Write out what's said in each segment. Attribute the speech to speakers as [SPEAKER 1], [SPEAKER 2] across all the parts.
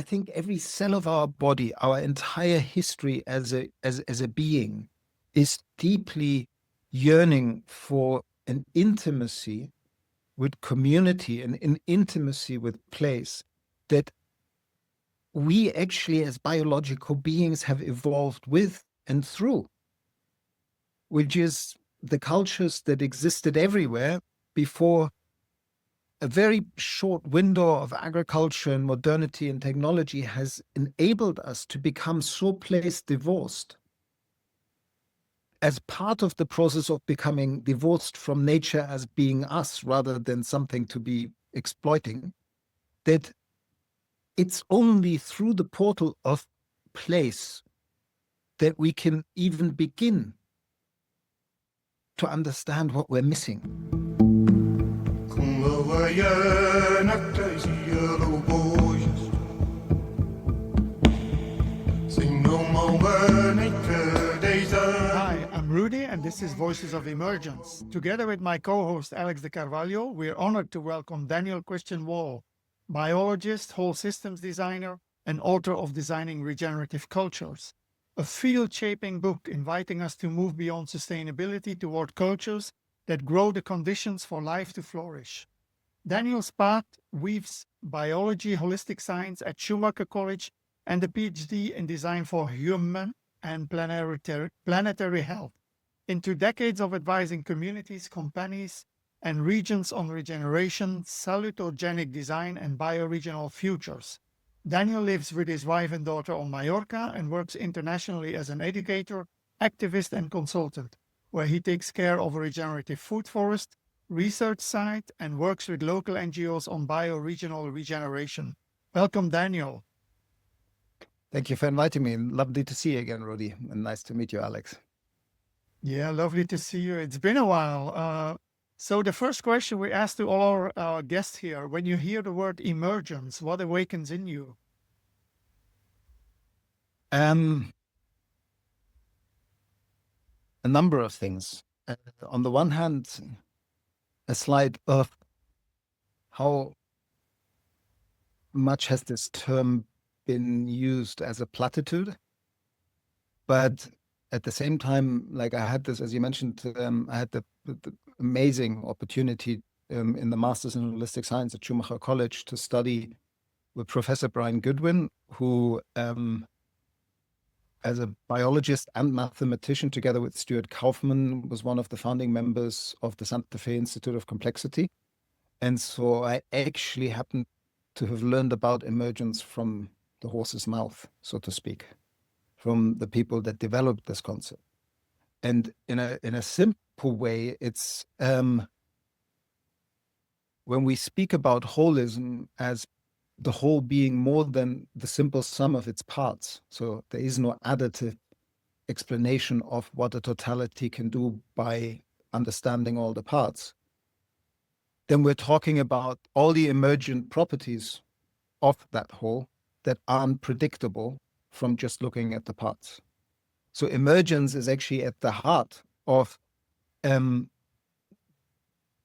[SPEAKER 1] I think every cell of our body, our entire history as a being, is deeply yearning for an intimacy with community and an intimacy with place that we actually as biological beings have evolved with and through, which is the cultures that existed everywhere before a very short window of agriculture and modernity and technology has enabled us to become so place divorced. As part of the process of becoming divorced from nature as being us rather than something to be exploiting, that it's only through the portal of place that we can even begin to understand what we're missing.
[SPEAKER 2] Hi, I'm Rudy, and this is Voices of Emergence. Together with my co-host Alex de Carvalho, we're honored to welcome Daniel Christian Wahl, biologist, whole systems designer, and author of Designing Regenerative Cultures, a field-shaping book inviting us to move beyond sustainability toward cultures that grow the conditions for life to flourish. Daniel's path weaves biology, holistic science at Schumacher College, and a PhD in design for human and planetary health into decades of advising communities, companies, and regions on regeneration, salutogenic design, and bioregional futures. Daniel lives with his wife and daughter on Mallorca and works internationally as an educator, activist, and consultant, where he takes care of a regenerative food forest, research site, and works with local NGOs on bioregional regeneration. Welcome, Daniel.
[SPEAKER 1] Thank you for inviting me. Lovely to see you again, Rudy, and nice to meet you, Alex.
[SPEAKER 2] Yeah, lovely to see you. It's been a while. So the first question we asked to all our guests here, when you hear the word emergence, what awakens in you?
[SPEAKER 1] A number of things. On the one hand, a slide of how much has this term been used as a platitude, but at the same time, like I had this, as you mentioned, I had the amazing opportunity in the Masters in Holistic Science at Schumacher College to study with Professor Brian Goodwin, who, as a biologist and mathematician, together with Stuart Kaufman, was one of the founding members of the Santa Fe Institute of Complexity. And so I actually happened to have learned about emergence from the horse's mouth, so to speak, from the people that developed this concept. And in a simple way, it's when we speak about holism as the whole being more than the simple sum of its parts. So there is no additive explanation of what a totality can do by understanding all the parts. Then we're talking about all the emergent properties of that whole that aren't predictable from just looking at the parts. So emergence is actually at the heart of the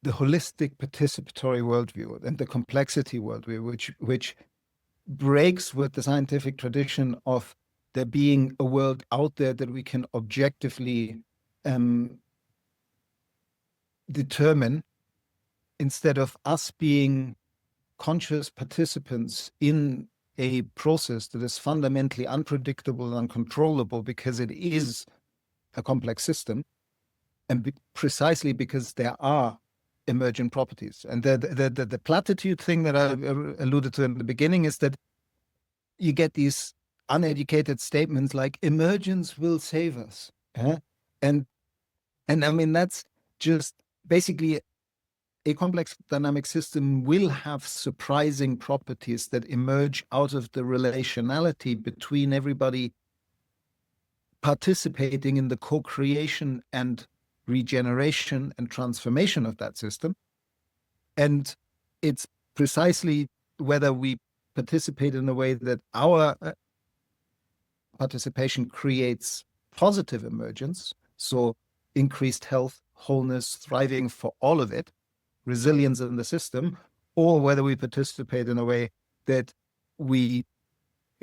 [SPEAKER 1] holistic participatory worldview and the complexity worldview, which breaks with the scientific tradition of there being a world out there that we can objectively determine, instead of us being conscious participants in a process that is fundamentally unpredictable and uncontrollable because it is a complex system, and precisely because there are emergent properties. And the platitude thing that I alluded to in the beginning is that you get these uneducated statements like emergence will save us. And I mean, that's just basically a complex dynamic system will have surprising properties that emerge out of the relationality between everybody participating in the co-creation and regeneration and transformation of that system. And it's precisely whether we participate in a way that our participation creates positive emergence, so increased health, wholeness, thriving for all of it, resilience in the system, or whether we participate in a way that we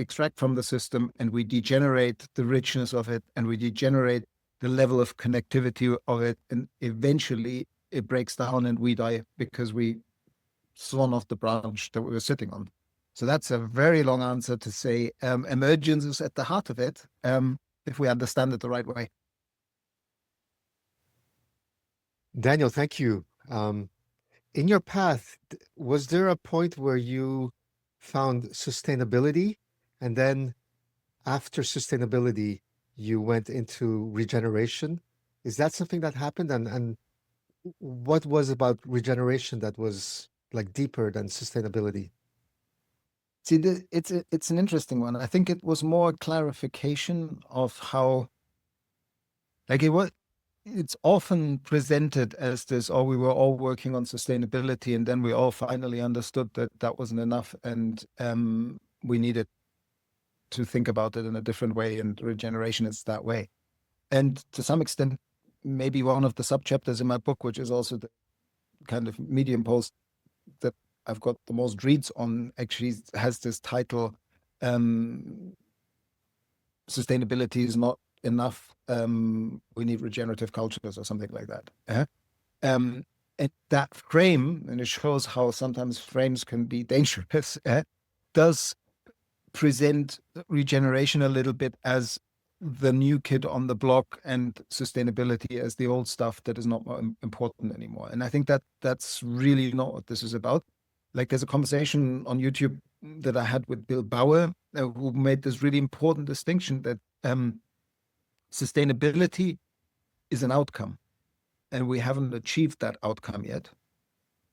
[SPEAKER 1] extract from the system and we degenerate the richness of it and we degenerate the level of connectivity of it. And eventually it breaks down and we die because we sawn off the branch that we were sitting on. So that's a very long answer to say emergence is at the heart of it, if we understand it the right way.
[SPEAKER 3] Daniel, thank you. In your path, was there a point where you found sustainability, and then after sustainability, you went into regeneration? Is that something that happened? And what was about regeneration that was like deeper than sustainability?
[SPEAKER 1] See, it's an interesting one. I think it was more clarification of how, like it's often presented as this, oh, we were all working on sustainability and then we all finally understood that that wasn't enough and we needed to think about it in a different way, and regeneration is that way. And to some extent, maybe one of the sub-chapters in my book, which is also the kind of Medium post that I've got the most reads on, actually has this title, Sustainability is not enough, we need regenerative cultures, or something like that. And that frame, and it shows how sometimes frames can be dangerous, does present regeneration a little bit as the new kid on the block and sustainability as the old stuff that is not important anymore. And I think that that's really not what this is about. Like, there's a conversation on YouTube that I had with Bill Bauer, who made this really important distinction that sustainability is an outcome, and we haven't achieved that outcome yet.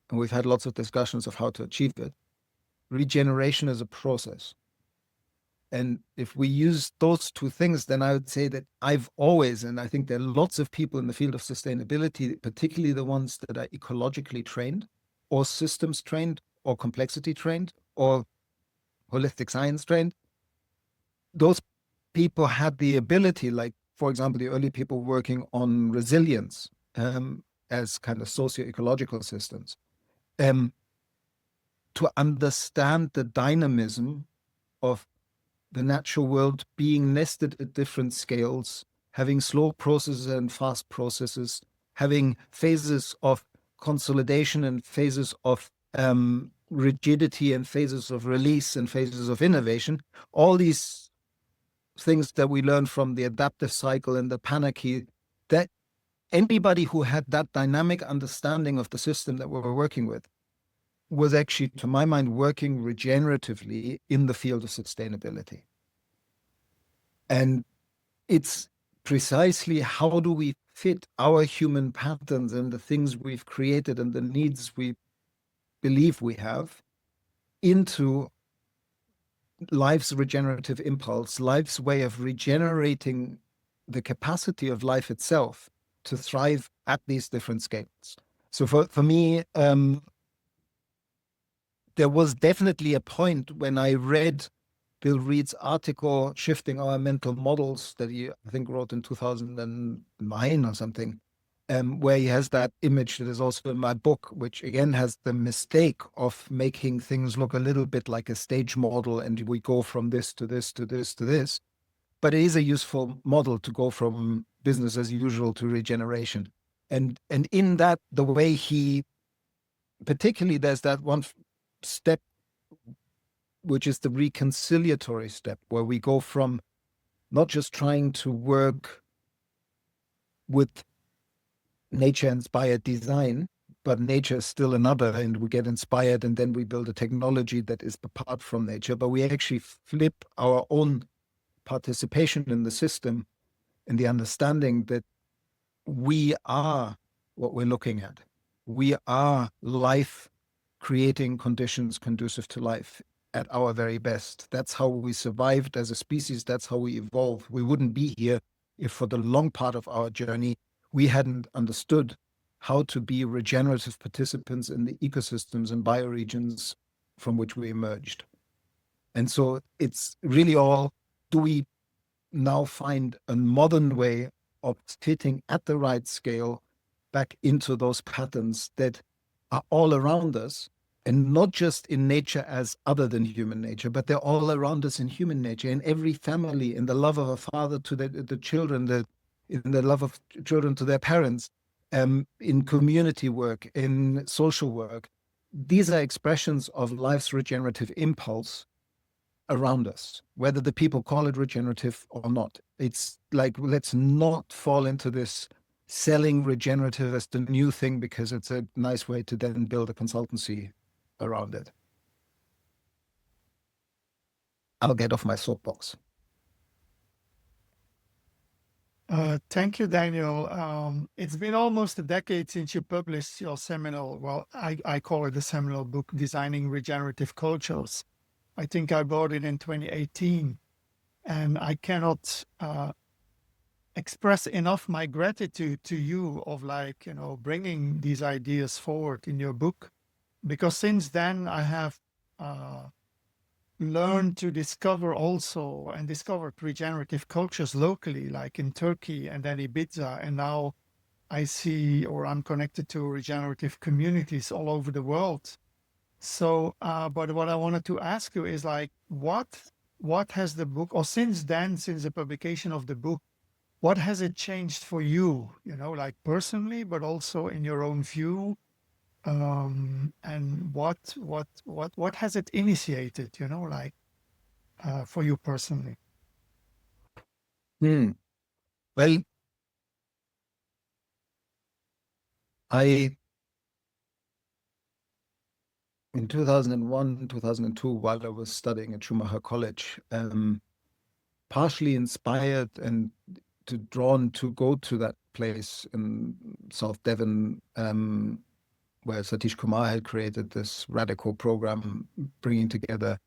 [SPEAKER 1] And we've had lots of discussions of how to achieve it. Regeneration is a process. And if we use those two things, then I would say that I've always, and I think there are lots of people in the field of sustainability, particularly the ones that are ecologically trained or systems trained or complexity trained or holistic science trained, those people had the ability, like, for example, the early people working on resilience as kind of socio-ecological systems, to understand the dynamism of the natural world being nested at different scales, having slow processes and fast processes, having phases of consolidation and phases of rigidity and phases of release and phases of innovation. All these things that we learn from the adaptive cycle and the panarchy, that anybody who had that dynamic understanding of the system that we were working with was actually, to my mind, working regeneratively in the field of sustainability. And it's precisely how do we fit our human patterns and the things we've created and the needs we believe we have into life's regenerative impulse, life's way of regenerating the capacity of life itself to thrive at these different scales. So for me, there was definitely a point when I read Bill Reed's article, Shifting Our Mental Models, that he, I think, wrote in 2009 or something, where he has that image that is also in my book, which again has the mistake of making things look a little bit like a stage model, and we go from this to this to this to this. But it is a useful model to go from business as usual to regeneration. And in that, the way he, particularly there's that one step, which is the reconciliatory step, where we go from not just trying to work with nature-inspired design, but nature is still another, and we get inspired, and then we build a technology that is apart from nature, but we actually flip our own participation in the system and the understanding that we are what we're looking at. We are life creating conditions conducive to life at our very best. That's how we survived as a species. That's how we evolved. We wouldn't be here if for the long part of our journey, we hadn't understood how to be regenerative participants in the ecosystems and bioregions from which we emerged. And so it's really all, do we now find a modern way of fitting at the right scale back into those patterns that are all around us, and not just in nature as other than human nature, but they're all around us in human nature, in every family, in the love of a father to the children, in the love of children to their parents, in community work, in social work. These are expressions of life's regenerative impulse around us, whether the people call it regenerative or not. It's like, let's not fall into this selling regenerative as the new thing because it's a nice way to then build a consultancy around it. I'll get off my soapbox.
[SPEAKER 2] Thank you, Daniel. It's been almost a decade since you published your seminal, well, I call it the seminal book, Designing Regenerative Cultures. I think I bought it in 2018, and I cannot express enough my gratitude to you of bringing these ideas forward in your book, because since then I have learned to discover also and discovered regenerative cultures locally, like in Turkey and then Ibiza. And now I see, or I'm connected to regenerative communities all over the world. So, but what I wanted to ask you is what has the book, or since then, since the publication of the book, what has it changed for you, like personally, but also in your own view? And what has it initiated, for you personally?
[SPEAKER 1] Well, in 2001, 2002, while I was studying at Schumacher College, partially inspired and drawn to go to that place in South Devon, where Satish Kumar had created this radical program bringing together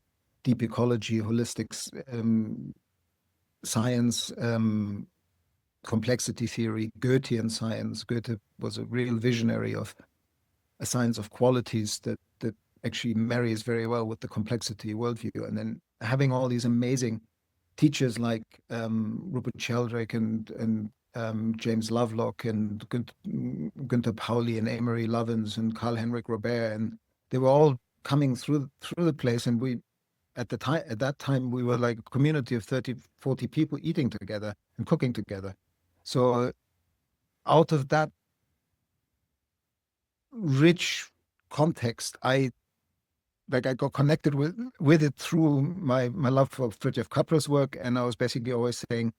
[SPEAKER 1] deep ecology, holistic science, complexity theory, Goethean science. Goethe was a real visionary of a science of qualities that actually marries very well with the complexity worldview. And then having all these amazing teachers like Rupert Sheldrake and James Lovelock and Günther Pauli and Amory Lovins and Karl-Henrik Robert, and they were all coming through the place. And we, at that time, we were like a community of 30, 40 people eating together and cooking together. So out of that rich context, I got connected with it through my love for Fritjof Kapra's work, and I was basically always saying,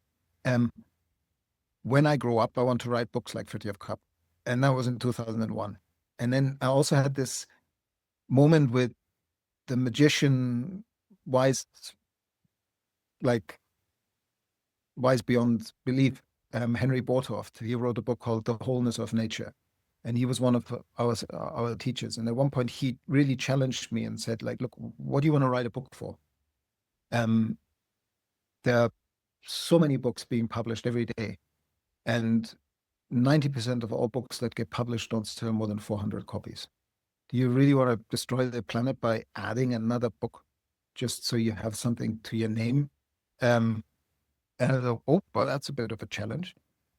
[SPEAKER 1] when I grow up, I want to write books like Fritjof Capra, and that was in 2001. And then I also had this moment with the magician, wise beyond belief, Henry Bortoft. He wrote a book called The Wholeness of Nature. And he was one of our teachers. And at one point, he really challenged me and said, like, look, what do you want to write a book for? There are so many books being published every day. And 90% of all books that get published don't sell more than 400 copies. Do you really want to destroy the planet by adding another book just so you have something to your name? And I thought, oh, well, that's a bit of a challenge.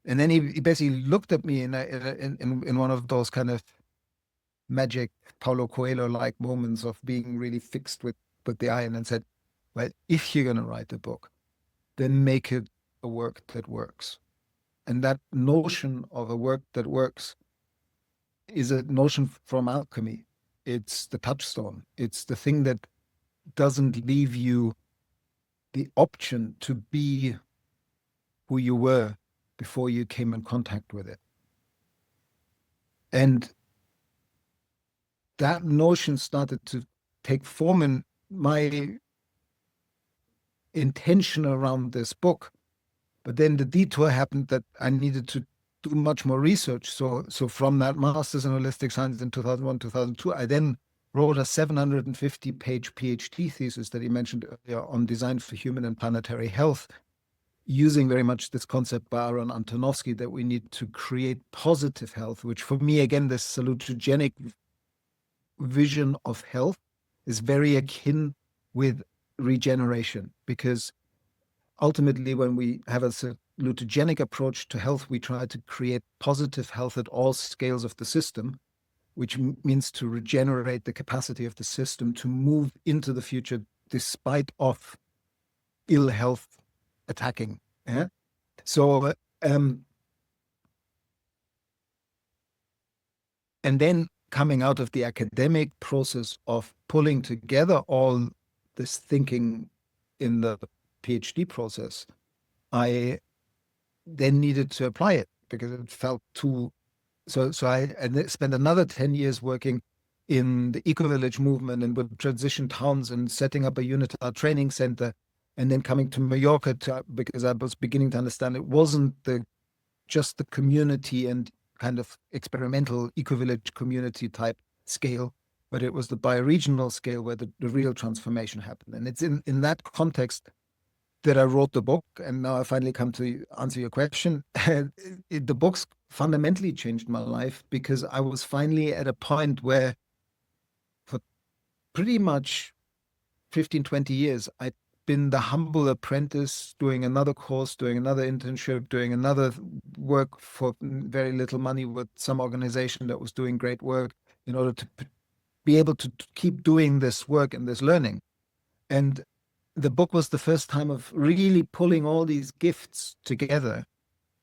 [SPEAKER 1] And then he basically looked at me in one of those kind of magic Paulo Coelho-like moments of being really fixed with the eye, and then said, well, if you're going to write a book, then make it a work that works. And that notion of a work that works is a notion from alchemy. It's the touchstone. It's the thing that doesn't leave you the option to be who you were before you came in contact with it. And that notion started to take form in my intention around this book. But then the detour happened that I needed to do much more research. So from that master's in holistic science in 2001, 2002, I then wrote a 750-page PhD thesis that he mentioned earlier on design for human and planetary health, using very much this concept by Aaron Antonovsky that we need to create positive health, which for me, again, this salutogenic vision of health is very akin with regeneration, because ultimately when we have a salutogenic approach to health, we try to create positive health at all scales of the system. which means to regenerate the capacity of the system to move into the future despite of ill health attacking. Yeah? So, and then coming out of the academic process of pulling together all this thinking in the PhD process, I then needed to apply it because it felt too. So I spent another 10 years working in the eco-village movement and with transition towns and setting up a UNITAR training center, and then coming to Mallorca because I was beginning to understand it wasn't just the community and kind of experimental eco-village community type scale, but it was the bioregional scale where the real transformation happened. And it's in that context that I wrote the book. And now I finally come to answer your question. The book's fundamentally changed my life because I was finally at a point where for pretty much 15, 20 years, I'd been the humble apprentice doing another course, doing another internship, doing another work for very little money with some organization that was doing great work in order to be able to keep doing this work and this learning. And the book was the first time of really pulling all these gifts together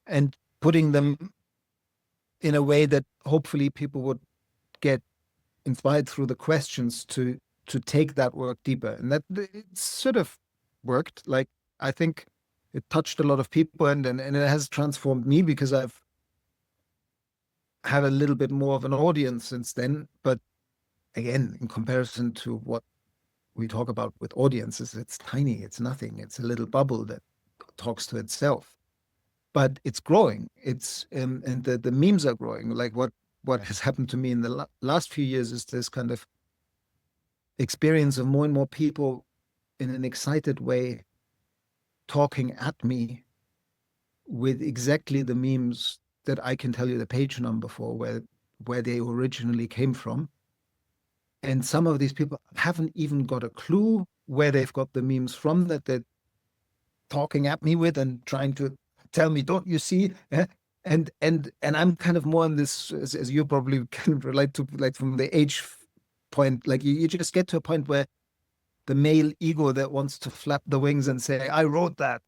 [SPEAKER 1] and putting them in a way that hopefully people would get inspired through the questions to take that work deeper. And that it sort of worked. Like, I think it touched a lot of people, and it has transformed me because I've had a little bit more of an audience since then. But again, in comparison to what we talk about with audiences, it's tiny, it's nothing, it's a little bubble that talks to itself. But it's growing. It's and the memes are growing. Like what has happened to me in the last few years is this kind of experience of more and more people in an excited way talking at me with exactly the memes that I can tell you the page number for where they originally came from. And some of these people haven't even got a clue where they've got the memes from that they're talking at me with and trying to tell me, don't you see? And I'm kind of more in this, as you probably can relate to, like from the age point, like you just get to a point where the male ego that wants to flap the wings and say, I wrote that,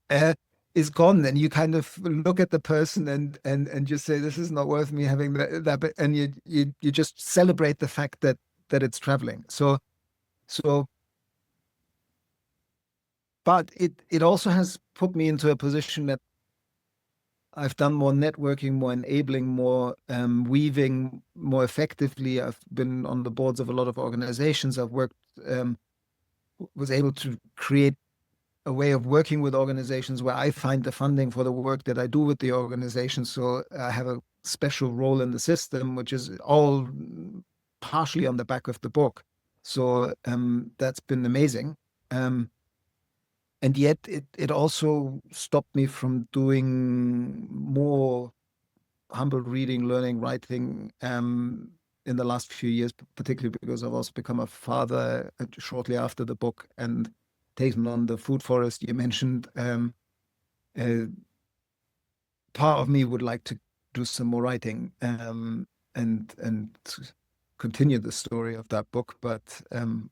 [SPEAKER 1] is gone. Then you kind of look at the person and just say, this is not worth me having that. And you just celebrate the fact that it's traveling. So, but it also has put me into a position that I've done more networking, more enabling, more weaving more effectively. I've been on the boards of a lot of organizations. I've worked, was able to create a way of working with organizations where I find the funding for the work that I do with the organization. So I have a special role in the system, which is all partially on the back of the book. So that's been amazing. And yet it also stopped me from doing more humble reading, learning, writing in the last few years, particularly because I've also become a father shortly after the book and taken on the food forest you mentioned. Uh, Part of me would like to do some more writing and continue the story of that book, but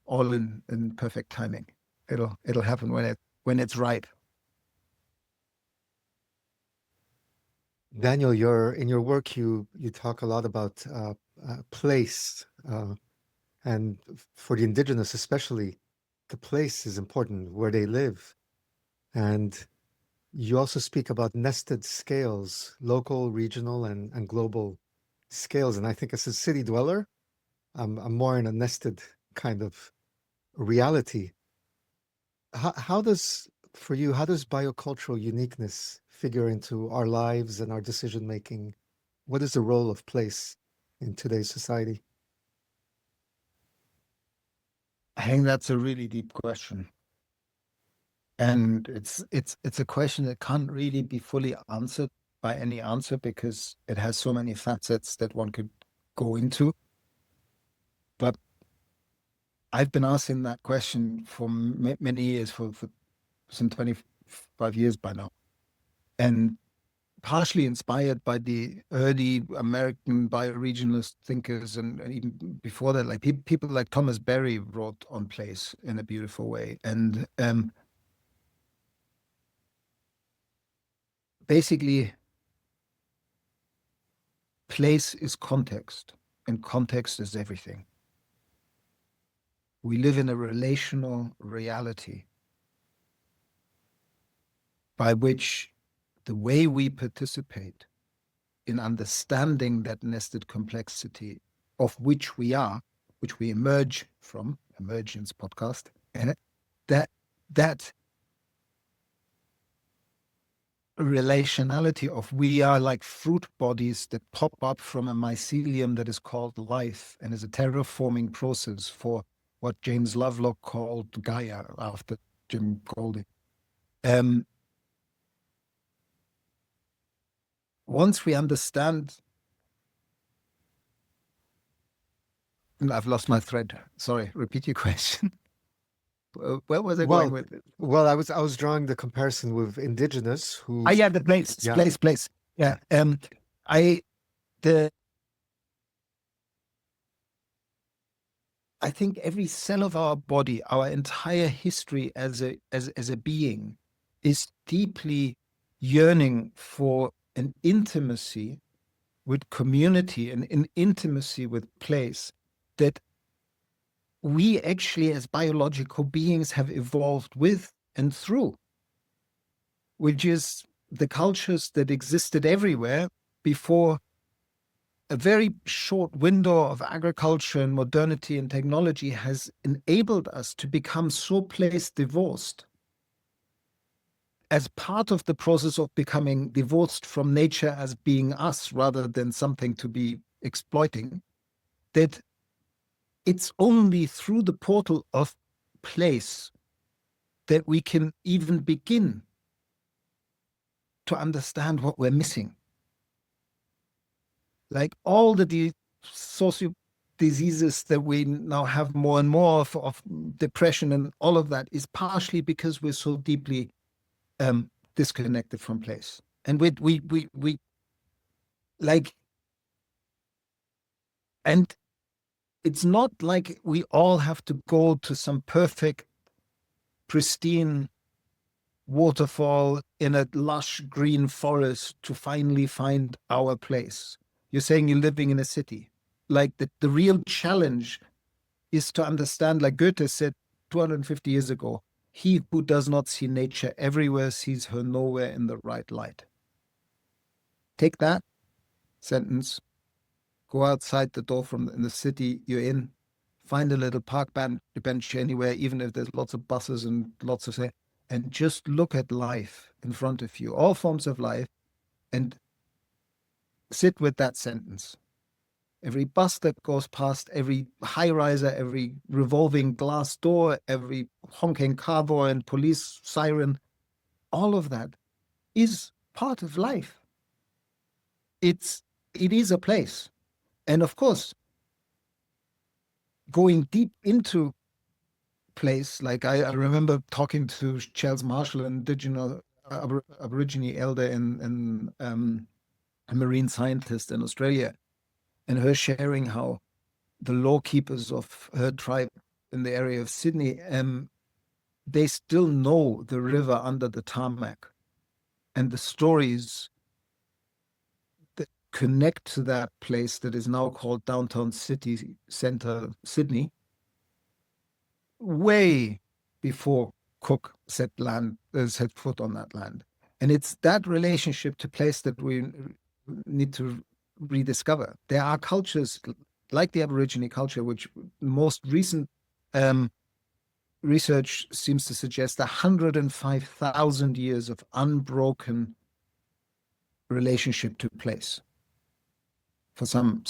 [SPEAKER 1] all in perfect timing. It'll happen when it's right.
[SPEAKER 3] Daniel, in your work, you talk a lot about place, and for the indigenous especially, the place is important where they live. And you also speak about nested scales, local, regional, and global scales. And I think as a city dweller, I'm more in a nested kind of reality. How does, for you, how does biocultural uniqueness figure into our lives and our decision making? What is the role of place in today's society?
[SPEAKER 1] I think that's a really deep question. And it's a question that can't really be fully answered by any answer because it has so many facets that one could go into. But I've been asking that question for many years, for some 25 years by now. And partially inspired by the early American bioregionalist thinkers, and even before that, like people like Thomas Berry wrote on place in a beautiful way. And basically, place is context, and context is everything. We live in a relational reality by which the way we participate in understanding that nested complexity of which we are, which we emerge from, Emergence podcast, and that relationality of we are like fruit bodies that pop up from a mycelium that is called life and is a terraforming process for what James Lovelock called Gaia after Jim Golding. Once we understand, and I've lost my thread. Sorry, repeat your question. Where was I going
[SPEAKER 3] Well,
[SPEAKER 1] with it?
[SPEAKER 3] well, I was drawing the comparison with indigenous who,
[SPEAKER 1] Yeah, the place,
[SPEAKER 3] yeah,
[SPEAKER 1] place. Yeah. I the I think every cell of our body, our entire history as a being, is deeply yearning for an intimacy with community and an intimacy with place that we actually as biological beings have evolved with and through, which is the cultures that existed everywhere before a very short window of agriculture and modernity and technology has enabled us to become so place divorced as part of the process of becoming divorced from nature as being us rather than something to be exploiting, that it's only through the portal of place that we can even begin to understand what we're missing. Like all the socio diseases that we now have more and more of depression and all of that is partially because we're so deeply disconnected from place. And we like, and it's not like we all have to go to some perfect, pristine waterfall in a lush green forest to finally find our place. You're saying you're living in a city. Like the real challenge is to understand, like Goethe said 250 years ago, he who does not see nature everywhere sees her nowhere in the right light. Take that sentence, go outside the door from in the city you're in, find a little park bench anywhere, even if there's lots of buses and lots of, and just look at life in front of you, all forms of life, and sit with that sentence. Every bus that goes past, every high riser, every revolving glass door, every honking cowboy and police siren, all of that is part of life. It is a place. And of course, going deep into place, like I remember talking to Charles Marshall, an indigenous Aborigine elder and a marine scientist in Australia, and her sharing how the law keepers of her tribe in the area of Sydney, they still know the river under the tarmac and the stories that connect to that place that is now called Downtown City Centre, Sydney, way before Cook set foot on that land. And it's that relationship to place that we need to rediscover. There are cultures like the Aborigine culture, which most recent research seems to suggest 105,000 years of unbroken relationship to place for some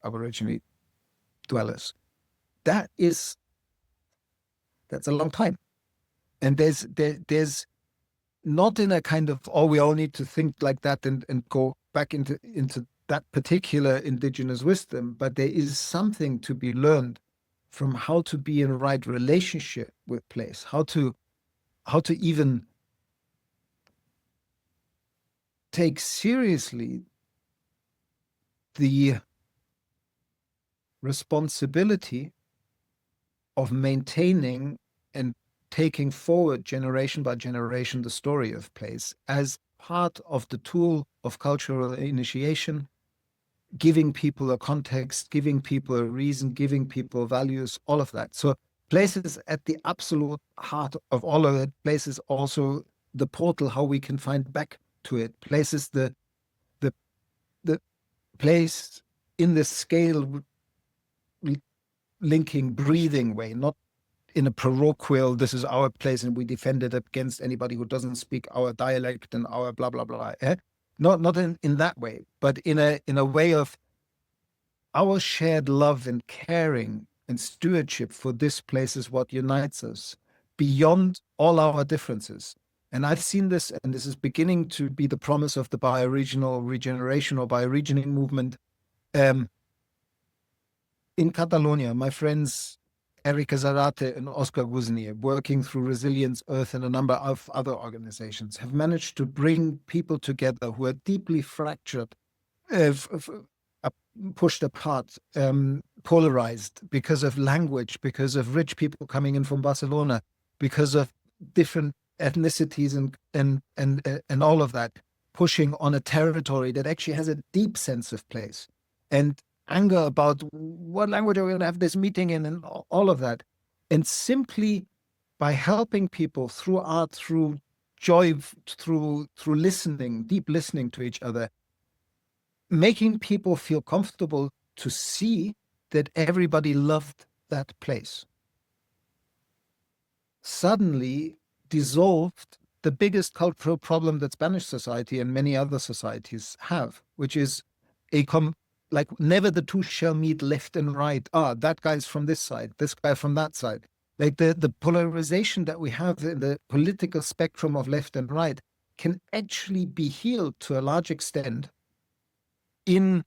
[SPEAKER 1] Aborigine dwellers. That's a long time. And there's not in a kind of, oh, we all need to think like that and go back into that particular indigenous wisdom, but there is something to be learned from how to be in a right relationship with place, how to even take seriously the responsibility of maintaining and taking forward generation by generation the story of place as part of the tool of cultural initiation, giving people a context, giving people a reason, giving people values, all of that. So place is at the absolute heart of all of it. Place is also the portal, how we can find back to it. Place is the place in the scale linking breathing way, not in a parochial, this is our place and we defend it against anybody who doesn't speak our dialect and our blah, blah, blah. Not in that way, but in a way of our shared love and caring and stewardship for this place is what unites us beyond all our differences. And I've seen this, and this is beginning to be the promise of the bioregional regeneration or bioregioning movement. In Catalonia, my friends Erika Zarate and Oscar Guzny, working through Resilience Earth and a number of other organizations, have managed to bring people together who are deeply fractured, pushed apart, polarized because of language, because of rich people coming in from Barcelona, because of different ethnicities and all of that, pushing on a territory that actually has a deep sense of place. And anger about what language are we going to have this meeting in and all of that. And simply by helping people through art, through joy, through listening, deep listening to each other, making people feel comfortable to see that everybody loved that place, suddenly dissolved the biggest cultural problem that Spanish society and many other societies have, which is like never the two shall meet left and right. That guy's from this side, this guy from that side. Like the polarization that we have in the political spectrum of left and right can actually be healed to a large extent in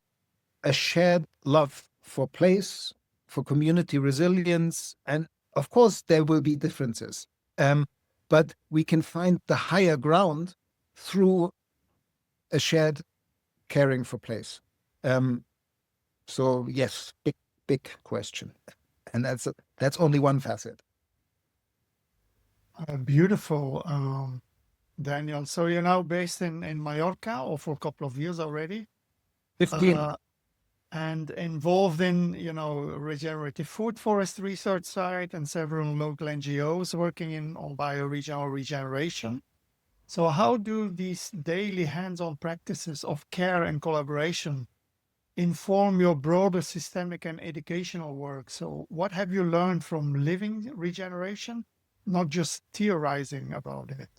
[SPEAKER 1] a shared love for place, for community resilience. And of course, there will be differences. But we can find the higher ground through a shared caring for place. So yes, big question, and that's only one facet.
[SPEAKER 2] Beautiful, Daniel. So you're now based in Mallorca, or for a couple of years already,
[SPEAKER 1] 15.
[SPEAKER 2] and involved in regenerative food forest research site and several local NGOs working on bioregional regeneration. So how do these daily hands-on practices of care and collaboration inform your broader systemic and educational work? So what have you learned from living regeneration, not just theorizing about it?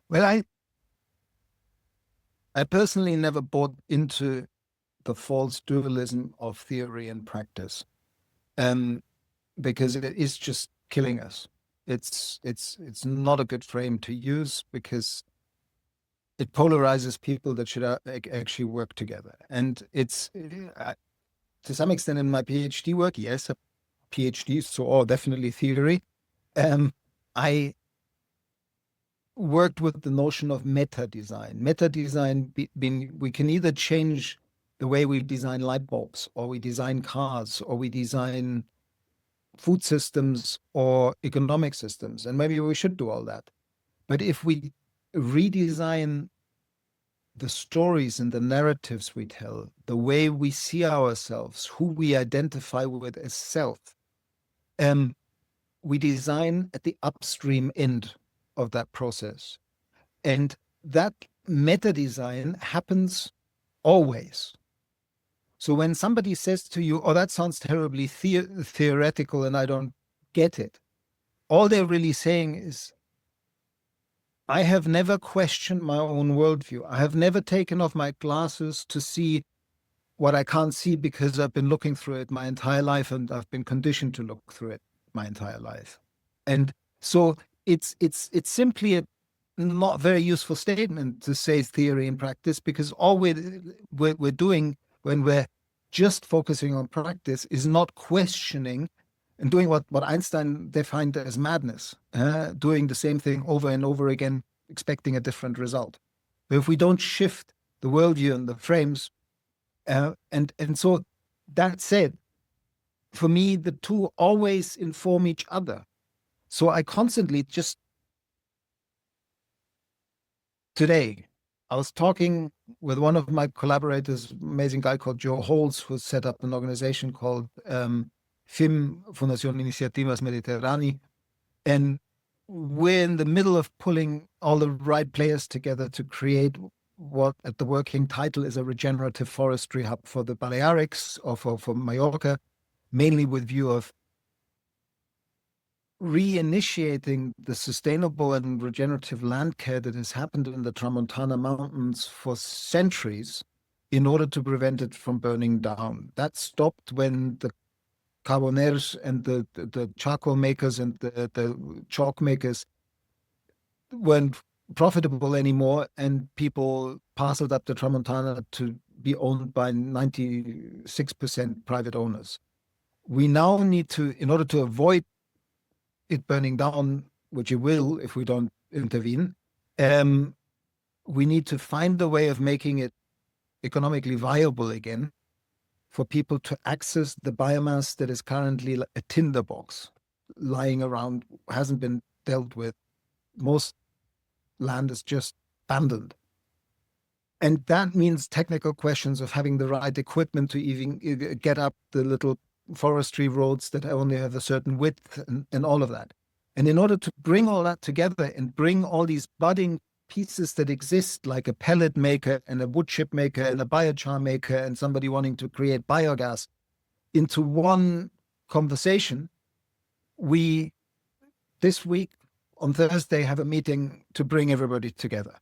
[SPEAKER 1] Well, I personally never bought into the false dualism of theory and practice, because it is just killing us. It's not a good frame to use because it polarizes people that should actually work together. And it's to some extent in my PhD work, yes, a PhD, so definitely theory. I worked with the notion of meta design. Meta design being we can either change the way we design light bulbs, or we design cars, or we design food systems or economic systems, and maybe we should do all that. But if we redesign the stories and the narratives we tell, the way we see ourselves, who we identify with as self, we design at the upstream end of that process. And that meta design happens always. So when somebody says to you, oh, that sounds terribly theoretical and I don't get it, all they're really saying is, I have never questioned my own worldview. I have never taken off my glasses to see what I can't see because I've been looking through it my entire life and I've been conditioned to look through it my entire life. And so it's simply a not very useful statement to say theory and practice, because all we're doing when we're just focusing on practice is not questioning and doing what Einstein defined as madness, doing the same thing over and over again, expecting a different result. But if we don't shift the worldview and the frames, and so that said, for me, the two always inform each other. So I constantly just today, I was talking with one of my collaborators, amazing guy called Joe Holz, who set up an organization called FIM, Fundación Iniciativas Mediterránea. And we're in the middle of pulling all the right players together to create what at the working title is a regenerative forestry hub for the Balearics or for Mallorca, mainly with view of reinitiating the sustainable and regenerative land care that has happened in the Tramontana Mountains for centuries in order to prevent it from burning down. That stopped when the carbonaires and the charcoal makers and the chalk makers weren't profitable anymore, and people parceled up the Tramontana to be owned by 96% private owners. We now need to, in order to avoid it burning down, which it will if we don't intervene, we need to find a way of making it economically viable again for people to access the biomass that is currently a tinderbox lying around, hasn't been dealt with. Most land is just abandoned. And that means technical questions of having the right equipment to even get up the little forestry roads that only have a certain width and all of that. And in order to bring all that together and bring all these budding pieces that exist, like a pellet maker and a wood chip maker and a biochar maker and somebody wanting to create biogas into one conversation, we this week on Thursday have a meeting to bring everybody together.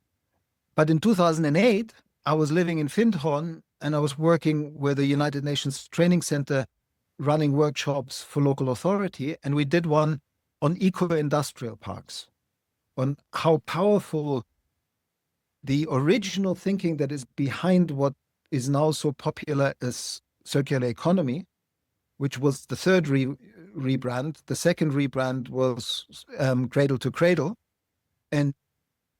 [SPEAKER 1] But in 2008, I was living in Findhorn and I was working with the United Nations Training Center running workshops for local authority. And we did one on eco-industrial parks, on how powerful the original thinking that is behind what is now so popular as circular economy, which was the third rebrand. The second rebrand was Cradle to Cradle. And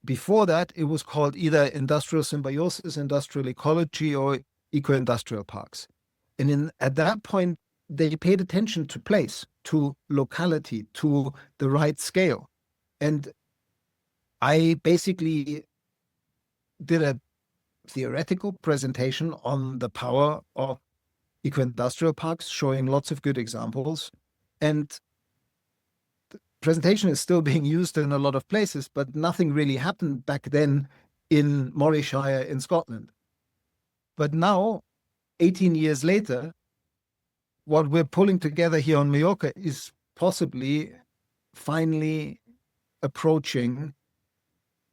[SPEAKER 1] before that, it was called either industrial symbiosis, industrial ecology, or eco-industrial parks. And at that point, they paid attention to place, to locality, to the right scale. And I basically did a theoretical presentation on the power of eco-industrial parks, showing lots of good examples. And the presentation is still being used in a lot of places, but nothing really happened back then in Morayshire in Scotland. But now, 18 years later, what we're pulling together here on Mallorca is possibly finally approaching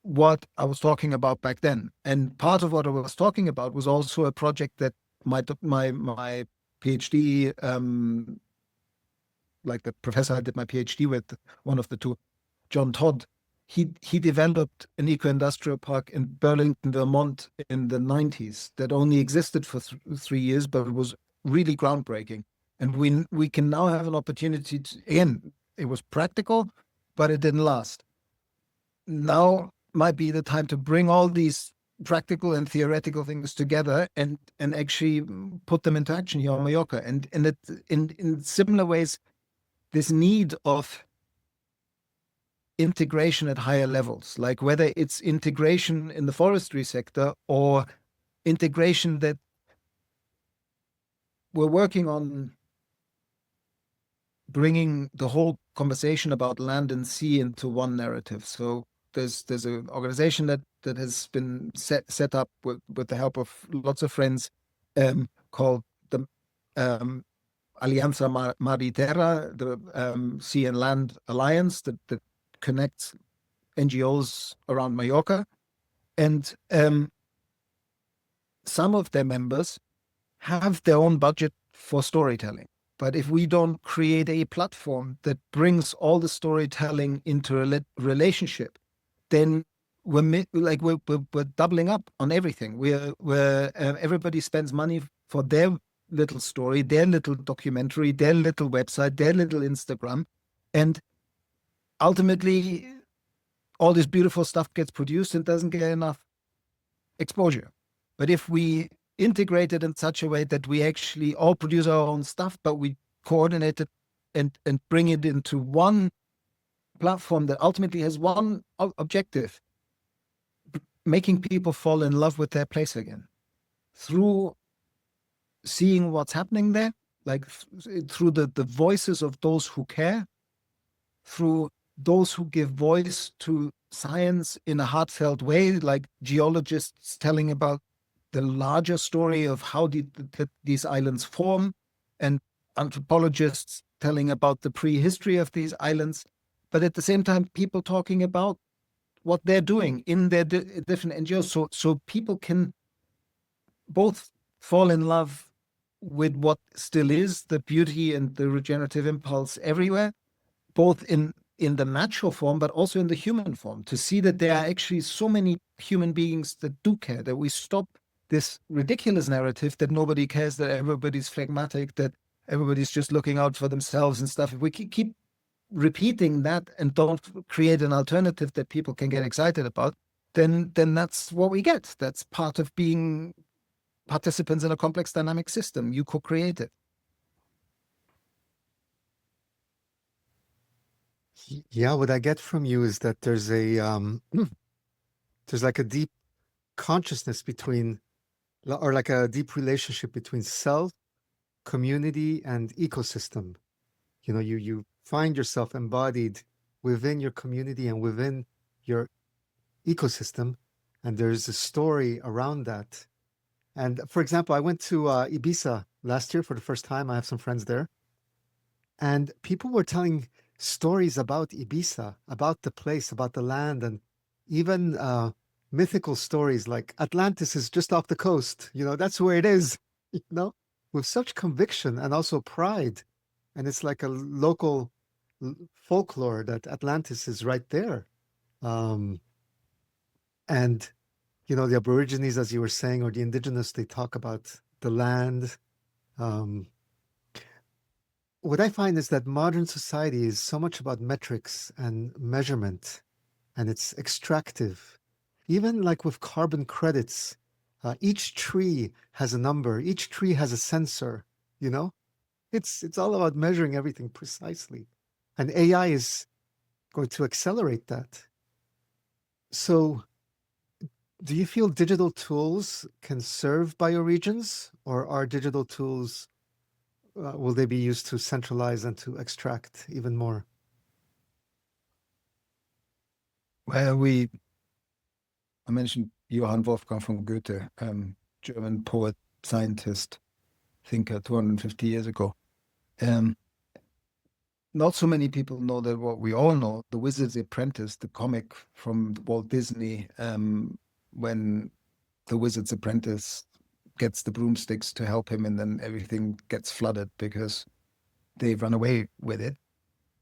[SPEAKER 1] what I was talking about back then. And part of what I was talking about was also a project that my PhD, like the professor I did my PhD with, one of the two, John Todd, he developed an eco-industrial park in Burlington, Vermont in the 90s that only existed for 3 years, but it was really groundbreaking. And we can now have an opportunity to, again, it was practical, but it didn't last. Now might be the time to bring all these practical and theoretical things together and actually put them into action here on Mallorca. And in similar ways, this need of integration at higher levels, like whether it's integration in the forestry sector or integration that we're working on bringing the whole conversation about land and sea into one narrative. So there's an organization that has been set up with the help of lots of friends called the Alianza Mar y Terra, the Sea and Land Alliance that connects NGOs around Mallorca. And some of their members have their own budget for storytelling. But if we don't create a platform that brings all the storytelling into a relationship, then we're doubling up on everything. Everybody spends money for their little story, their little documentary, their little website, their little Instagram, and ultimately all this beautiful stuff gets produced and doesn't get enough exposure. But if we integrate it in such a way that we actually all produce our own stuff, but we coordinate it and bring it into one platform that ultimately has one objective, making people fall in love with their place again through seeing what's happening there, like through the voices of those who care, through those who give voice to science in a heartfelt way, like geologists telling about the larger story of how these islands form, and anthropologists telling about the prehistory of these islands, but at the same time, people talking about what they're doing in their different NGOs. So people can both fall in love with what still is the beauty and the regenerative impulse everywhere, both in the natural form, but also in the human form, to see that there are actually so many human beings that do care, that we stop this ridiculous narrative that nobody cares, that everybody's phlegmatic, that everybody's just looking out for themselves and stuff. If we keep repeating that and don't create an alternative that people can get excited about, then that's what we get. That's part of being participants in a complex dynamic system. You co-create it.
[SPEAKER 3] Yeah, what I get from you is that there's there's like a deep consciousness between, or like a deep relationship between self, community, and ecosystem. You know, you find yourself embodied within your community and within your ecosystem, and there's a story around that. And for example, I went to Ibiza last year for the first time. I have some friends there, and people were telling stories about Ibiza, about the place, about the land, and even mythical stories like Atlantis is just off the coast. You know, that's where it is, you know, with such conviction and also pride. And it's like a local folklore that Atlantis is right there. And, you know, the Aborigines, as you were saying, or the indigenous, they talk about the land. What I find is that modern society is so much about metrics and measurement, and it's extractive. Even like with carbon credits, each tree has a number, each tree has a sensor, you know? It's all about measuring everything precisely. And AI is going to accelerate that. So do you feel digital tools can serve bioregions, or are digital tools, will they be used to centralize and to extract even more?
[SPEAKER 1] Well, I mentioned Johann Wolfgang von Goethe, German poet, scientist, thinker 250 years ago. Not so many people know that what we all know, The Wizard's Apprentice, the comic from Walt Disney, when the Wizard's Apprentice gets the broomsticks to help him, and then everything gets flooded because they run away with it.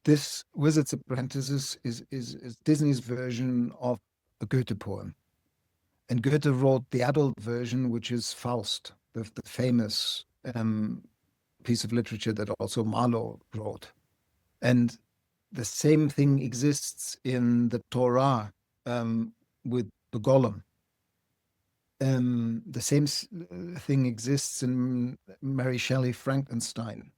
[SPEAKER 1] This Wizard's Apprentice is Disney's version of a Goethe poem. And Goethe wrote the adult version, which is Faust, the famous piece of literature that also Marlowe wrote. And the same thing exists in the Torah with the Golem. The same thing exists in Mary Shelley Frankenstein.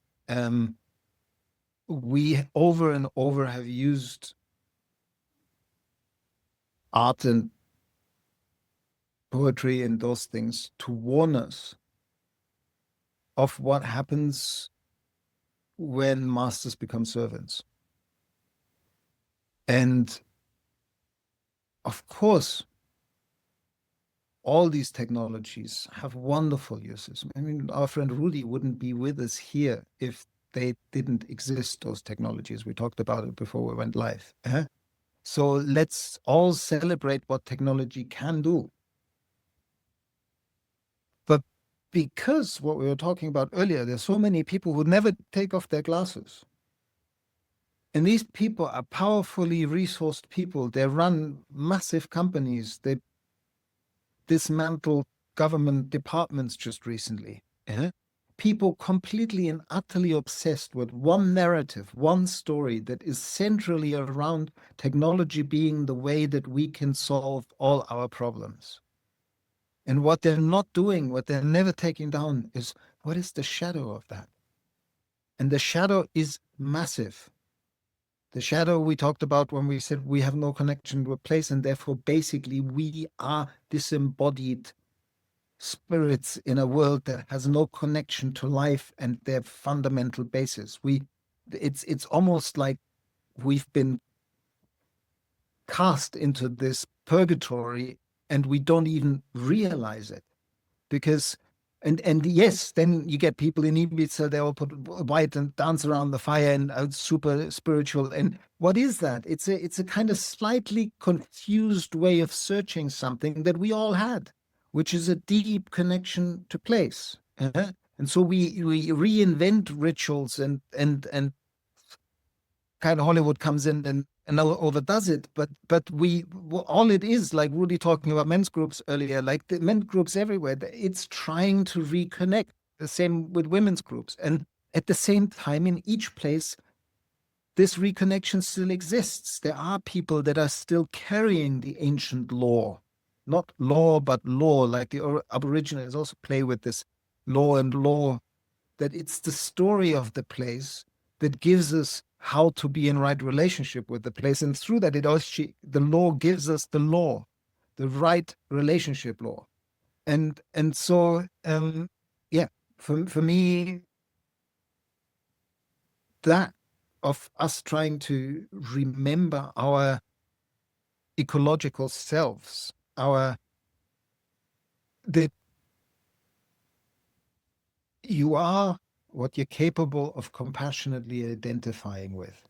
[SPEAKER 1] We over and over have used art and poetry and those things to warn us of what happens when masters become servants. And of course, all these technologies have wonderful uses. I mean, our friend Rudy wouldn't be with us here if they didn't exist, those technologies. We talked about it before we went live. So let's all celebrate what technology can do. But because what we were talking about earlier, there's so many people who never take off their glasses. And these people are powerfully resourced people. They run massive companies. They dismantled government departments just recently. People completely and utterly obsessed with one narrative, one story that is centrally around technology being the way that we can solve all our problems. And what they're not doing, what they're never taking down is, what is the shadow of that? And the shadow is massive. The shadow we talked about when we said we have no connection to a place, and therefore basically we are disembodied spirits in a world that has no connection to life and their fundamental basis. It's almost like we've been cast into this purgatory and we don't even realize it. Because and yes, then you get people in Ibiza, they all put white and dance around the fire and are super spiritual. And what is that? It's a kind of slightly confused way of searching something that we all had, which is a deep connection to place. And so we reinvent rituals and kind of Hollywood comes in and overdoes it, but all it is, like Rudy talking about men's groups earlier, like the men's groups everywhere, it's trying to reconnect. The same with women's groups, and at the same time, in each place, this reconnection still exists. There are people that are still carrying the ancient law, not law, but law. Like the Aborigines also play with this law and law. That it's the story of the place that gives us how to be in right relationship with the place. And through that, the law gives us the law, the right relationship law. And so, yeah, for me, that of us trying to remember our ecological selves, that you are what you're capable of compassionately identifying with.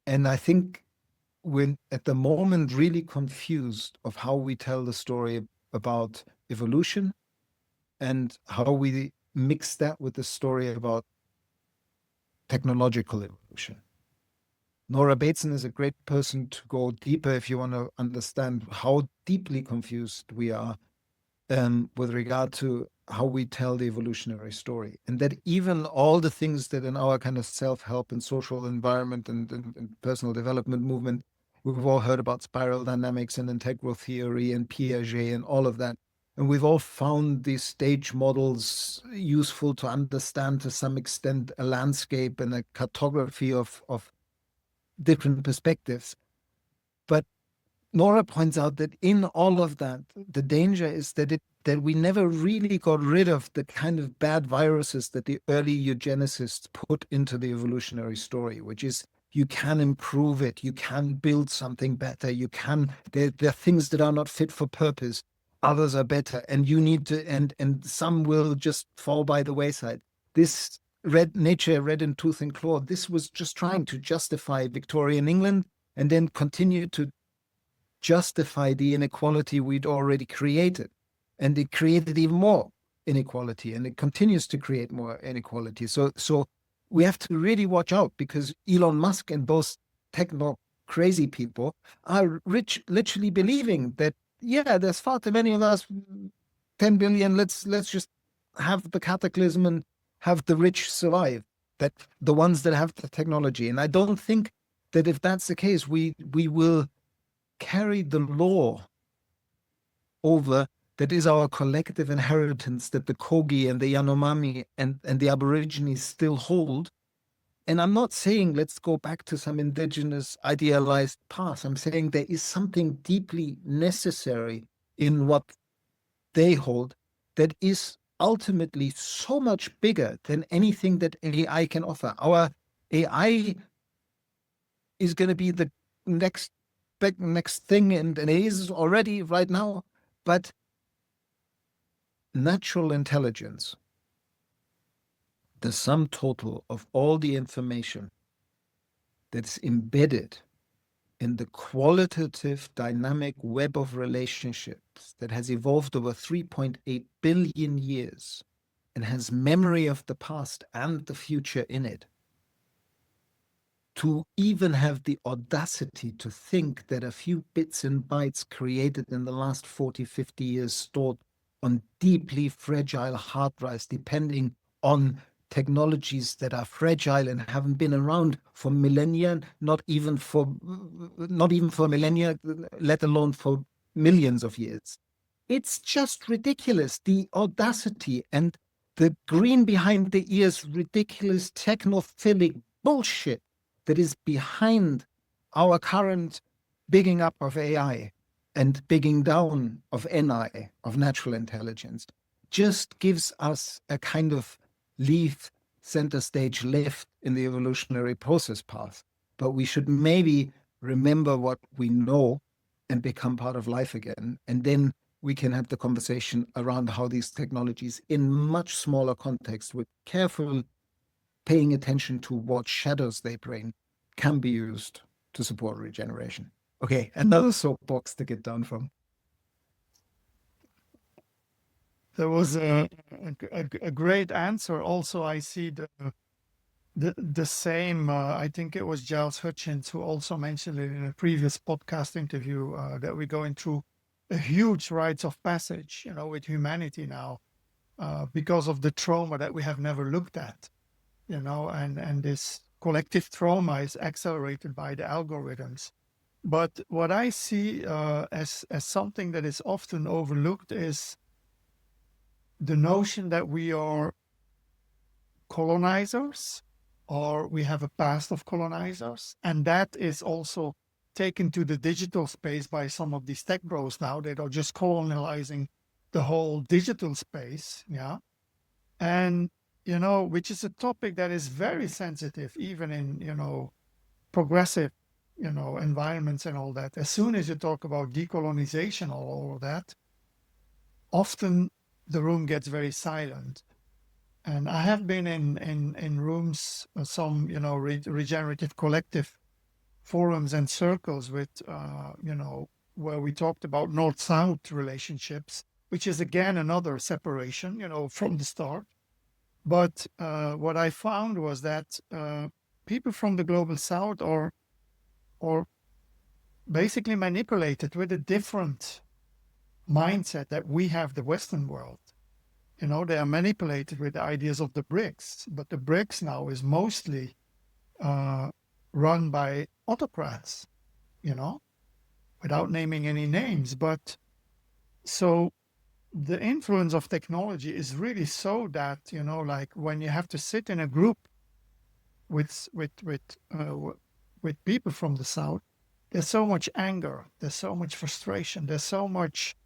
[SPEAKER 1] And I think we're at the moment really confused of how we tell the story about evolution and how we mix that with the story about technological evolution. Nora Bateson is a great person to go deeper if you want to understand how deeply confused we are with regard to how we tell the evolutionary story. And that even all the things that in our kind of self-help and social environment and personal development movement, we've all heard about spiral dynamics and integral theory and Piaget and all of that. And we've all found these stage models useful to understand to some extent a landscape and a cartography of different perspectives. But Nora points out that in all of that, the danger is that we never really got rid of the kind of bad viruses that the early eugenicists put into the evolutionary story, which is you can improve it, you can build something better, there are things that are not fit for purpose, others are better, and you need to, and some will just fall by the wayside. This nature red in tooth and claw, this was just trying to justify Victorian England and then continue to justify the inequality we'd already created. And it created even more inequality, and it continues to create more inequality. So we have to really watch out, because Elon Musk and both techno crazy people are literally believing that, yeah, there's far too many of us, 10 billion, let's just have the cataclysm and have the rich survive, that the ones that have the technology. And I don't think that if that's the case, we will carry the law over that is our collective inheritance that the Kogi and the Yanomami and the Aborigines still hold. And I'm not saying let's go back to some indigenous idealized past. I'm saying there is something deeply necessary in what they hold that is ultimately so much bigger than anything that AI can offer. Our AI is going to be the next thing, and it is already right now, but natural intelligence, the sum total of all the information that's embedded in the qualitative dynamic web of relationships that has evolved over 3.8 billion years and has memory of the past and the future in it, to even have the audacity to think that a few bits and bytes created in the last 40, 50 years stored on deeply fragile hard drives, depending on technologies that are fragile and haven't been around for millennia, not even for millennia, let alone for millions of years. It's just ridiculous. The audacity and the green behind the ears, ridiculous technophilic bullshit that is behind our current bigging up of AI and bigging down of NI, of natural intelligence, just gives us a kind of leave center stage left in the evolutionary process path. But we should maybe remember what we know and become part of life again. And then we can have the conversation around how these technologies, in much smaller context, with careful paying attention to what shadows they bring, can be used to support regeneration. Okay, another soapbox to get down from.
[SPEAKER 2] There was a great answer. Also, I see the same. I think it was Giles Hutchins who also mentioned it in a previous podcast interview that we're going through a huge rites of passage, with humanity now, because of the trauma that we have never looked at, and this collective trauma is accelerated by the algorithms. But what I see as something that is often overlooked is the notion that we are colonizers, or we have a past of colonizers. And that is also taken to the digital space by some of these tech bros now that are just colonizing the whole digital space. Yeah. And, which is a topic that is very sensitive, even in, progressive, environments and all that. As soon as you talk about decolonization or all of that, often the room gets very silent. And I have been in rooms, some, regenerative collective forums and circles with, where we talked about North-South relationships, which is again another separation, from the start. But what I found was that people from the global South are basically manipulated with a different mindset that we have, the Western world. They are manipulated with the ideas of the BRICS, but the BRICS now is mostly run by autocrats, without naming any names. But so the influence of technology is really so that, like when you have to sit in a group with people from the South, there's so much anger, there's so much frustration, there's so much,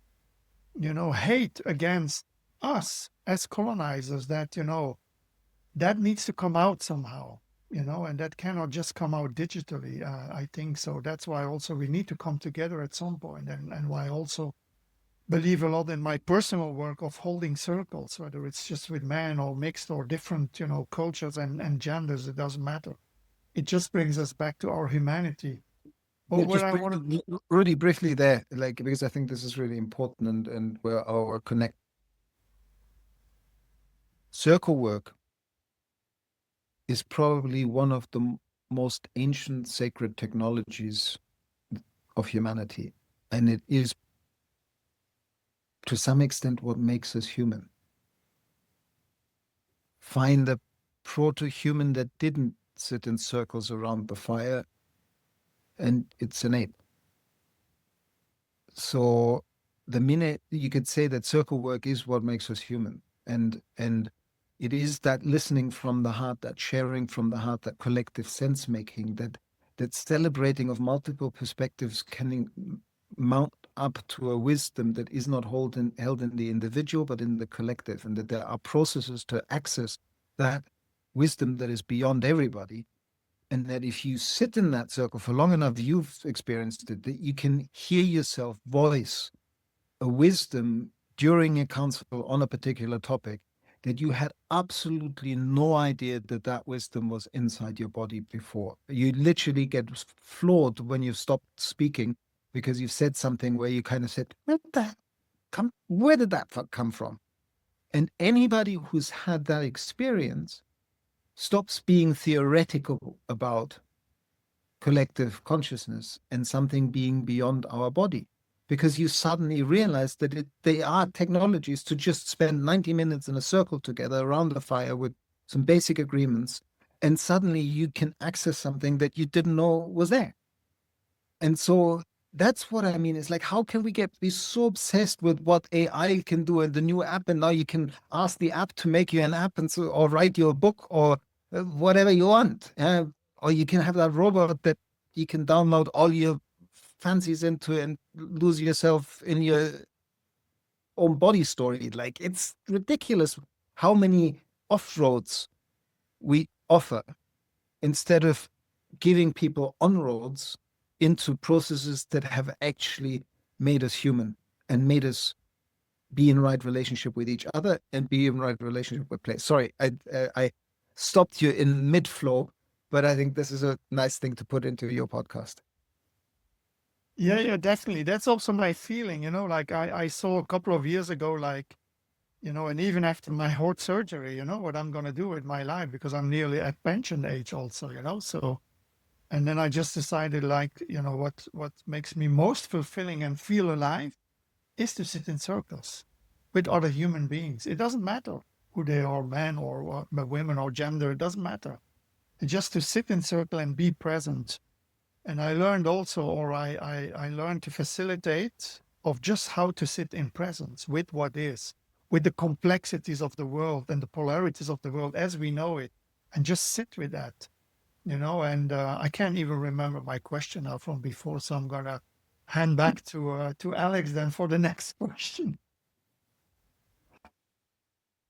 [SPEAKER 2] hate against us as colonizers that, that needs to come out somehow, and that cannot just come out digitally, I think. So that's why also we need to come together at some point, and why I also believe a lot in my personal work of holding circles, whether it's just with men or mixed or different, cultures and genders, it doesn't matter. It just brings us back to our humanity. But what I want to
[SPEAKER 1] really briefly there, because I think this is really important and where our connect circle work is probably one of the most ancient sacred technologies of humanity. And it is, to some extent, what makes us human. Find a proto-human that didn't sit in circles around the fire, and it's an ape. So the minute you could say that circle work is what makes us human. And it is that listening from the heart, that sharing from the heart, that collective sense making, that celebrating of multiple perspectives can mount up to a wisdom that is not held in the individual, but in the collective, and that there are processes to access that wisdom that is beyond everybody. And that if you sit in that circle for long enough, you've experienced it, that you can hear yourself voice a wisdom during a council on a particular topic that you had absolutely no idea that that wisdom was inside your body before. You literally get floored when you stop speaking because you've said something where you kind of said, where did that come from? And anybody who's had that experience stops being theoretical about collective consciousness and something being beyond our body, because you suddenly realize that they are technologies to just spend 90 minutes in a circle together around the fire with some basic agreements, and suddenly you can access something that you didn't know was there. And so that's what I mean. It's like, how can we be so obsessed with what AI can do and the new app, and now you can ask the app to make you an app and so, or write your book or whatever you want, or you can have that robot that you can download all your fancies into and lose yourself in your own body story. Like, it's ridiculous how many off-roads we offer instead of giving people on-roads into processes that have actually made us human and made us be in right relationship with each other and be in right relationship with place. Sorry, I stopped you in mid-flow, but I think this is a nice thing to put into your podcast.
[SPEAKER 2] Yeah, definitely. That's also my feeling, like I saw a couple of years ago, like, and even after my heart surgery, what I'm going to do with my life, because I'm nearly at pension age also, so, and then I just decided, like, what makes me most fulfilling and feel alive is to sit in circles with other human beings. It doesn't matter who they are, men or women or gender, it doesn't matter. Just to sit in circle and be present. And I learned also, or I learned to facilitate of just how to sit in presence with what is, with the complexities of the world and the polarities of the world as we know it, and just sit with that, and I can't even remember my question now from before, so I'm gonna hand back to Alex then for the next question.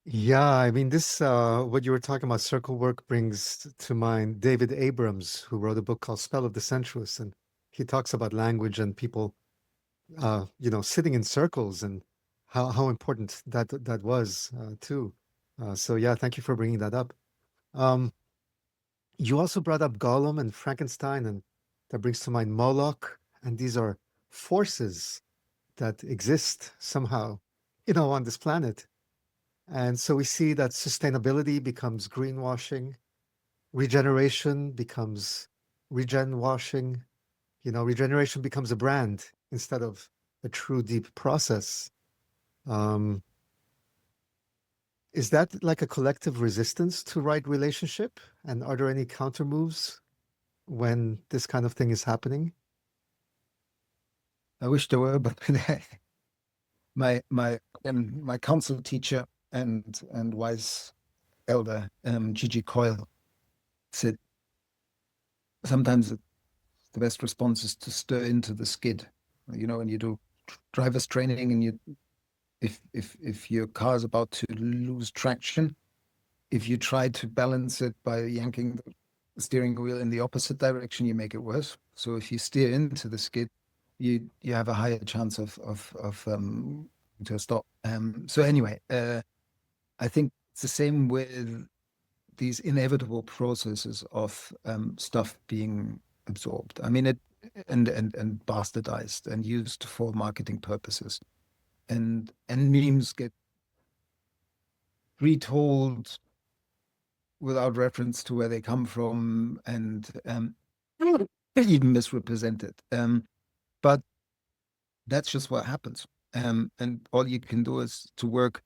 [SPEAKER 3] Yeah, I mean, this, what you were talking about, circle work, brings to mind David Abrams, who wrote a book called Spell of the Sensuous. And he talks about language and people, sitting in circles and how important that was, too. So yeah, thank you for bringing that up. Um, you also brought up Gollum and Frankenstein, and that brings to mind Moloch. And these are forces that exist somehow, on this planet. And so we see that sustainability becomes greenwashing, regeneration becomes regen washing, regeneration becomes a brand instead of a true deep process. Um, is that like a collective resistance to right relationship? And are there any counter moves when this kind of thing is happening?
[SPEAKER 1] I wish there were, but my council teacher and wise elder, Gigi Coyle, said sometimes the best response is to stir into the skid. When you do driver's training and if your car is about to lose traction, if you try to balance it by yanking the steering wheel in the opposite direction, you make it worse. So if you steer into the skid, you have a higher chance of to stop. So anyway, I think it's the same with these inevitable processes of stuff being absorbed. I mean, it and bastardized and used for marketing purposes, and memes get retold without reference to where they come from, and even misrepresented. But that's just what happens. And all you can do is to work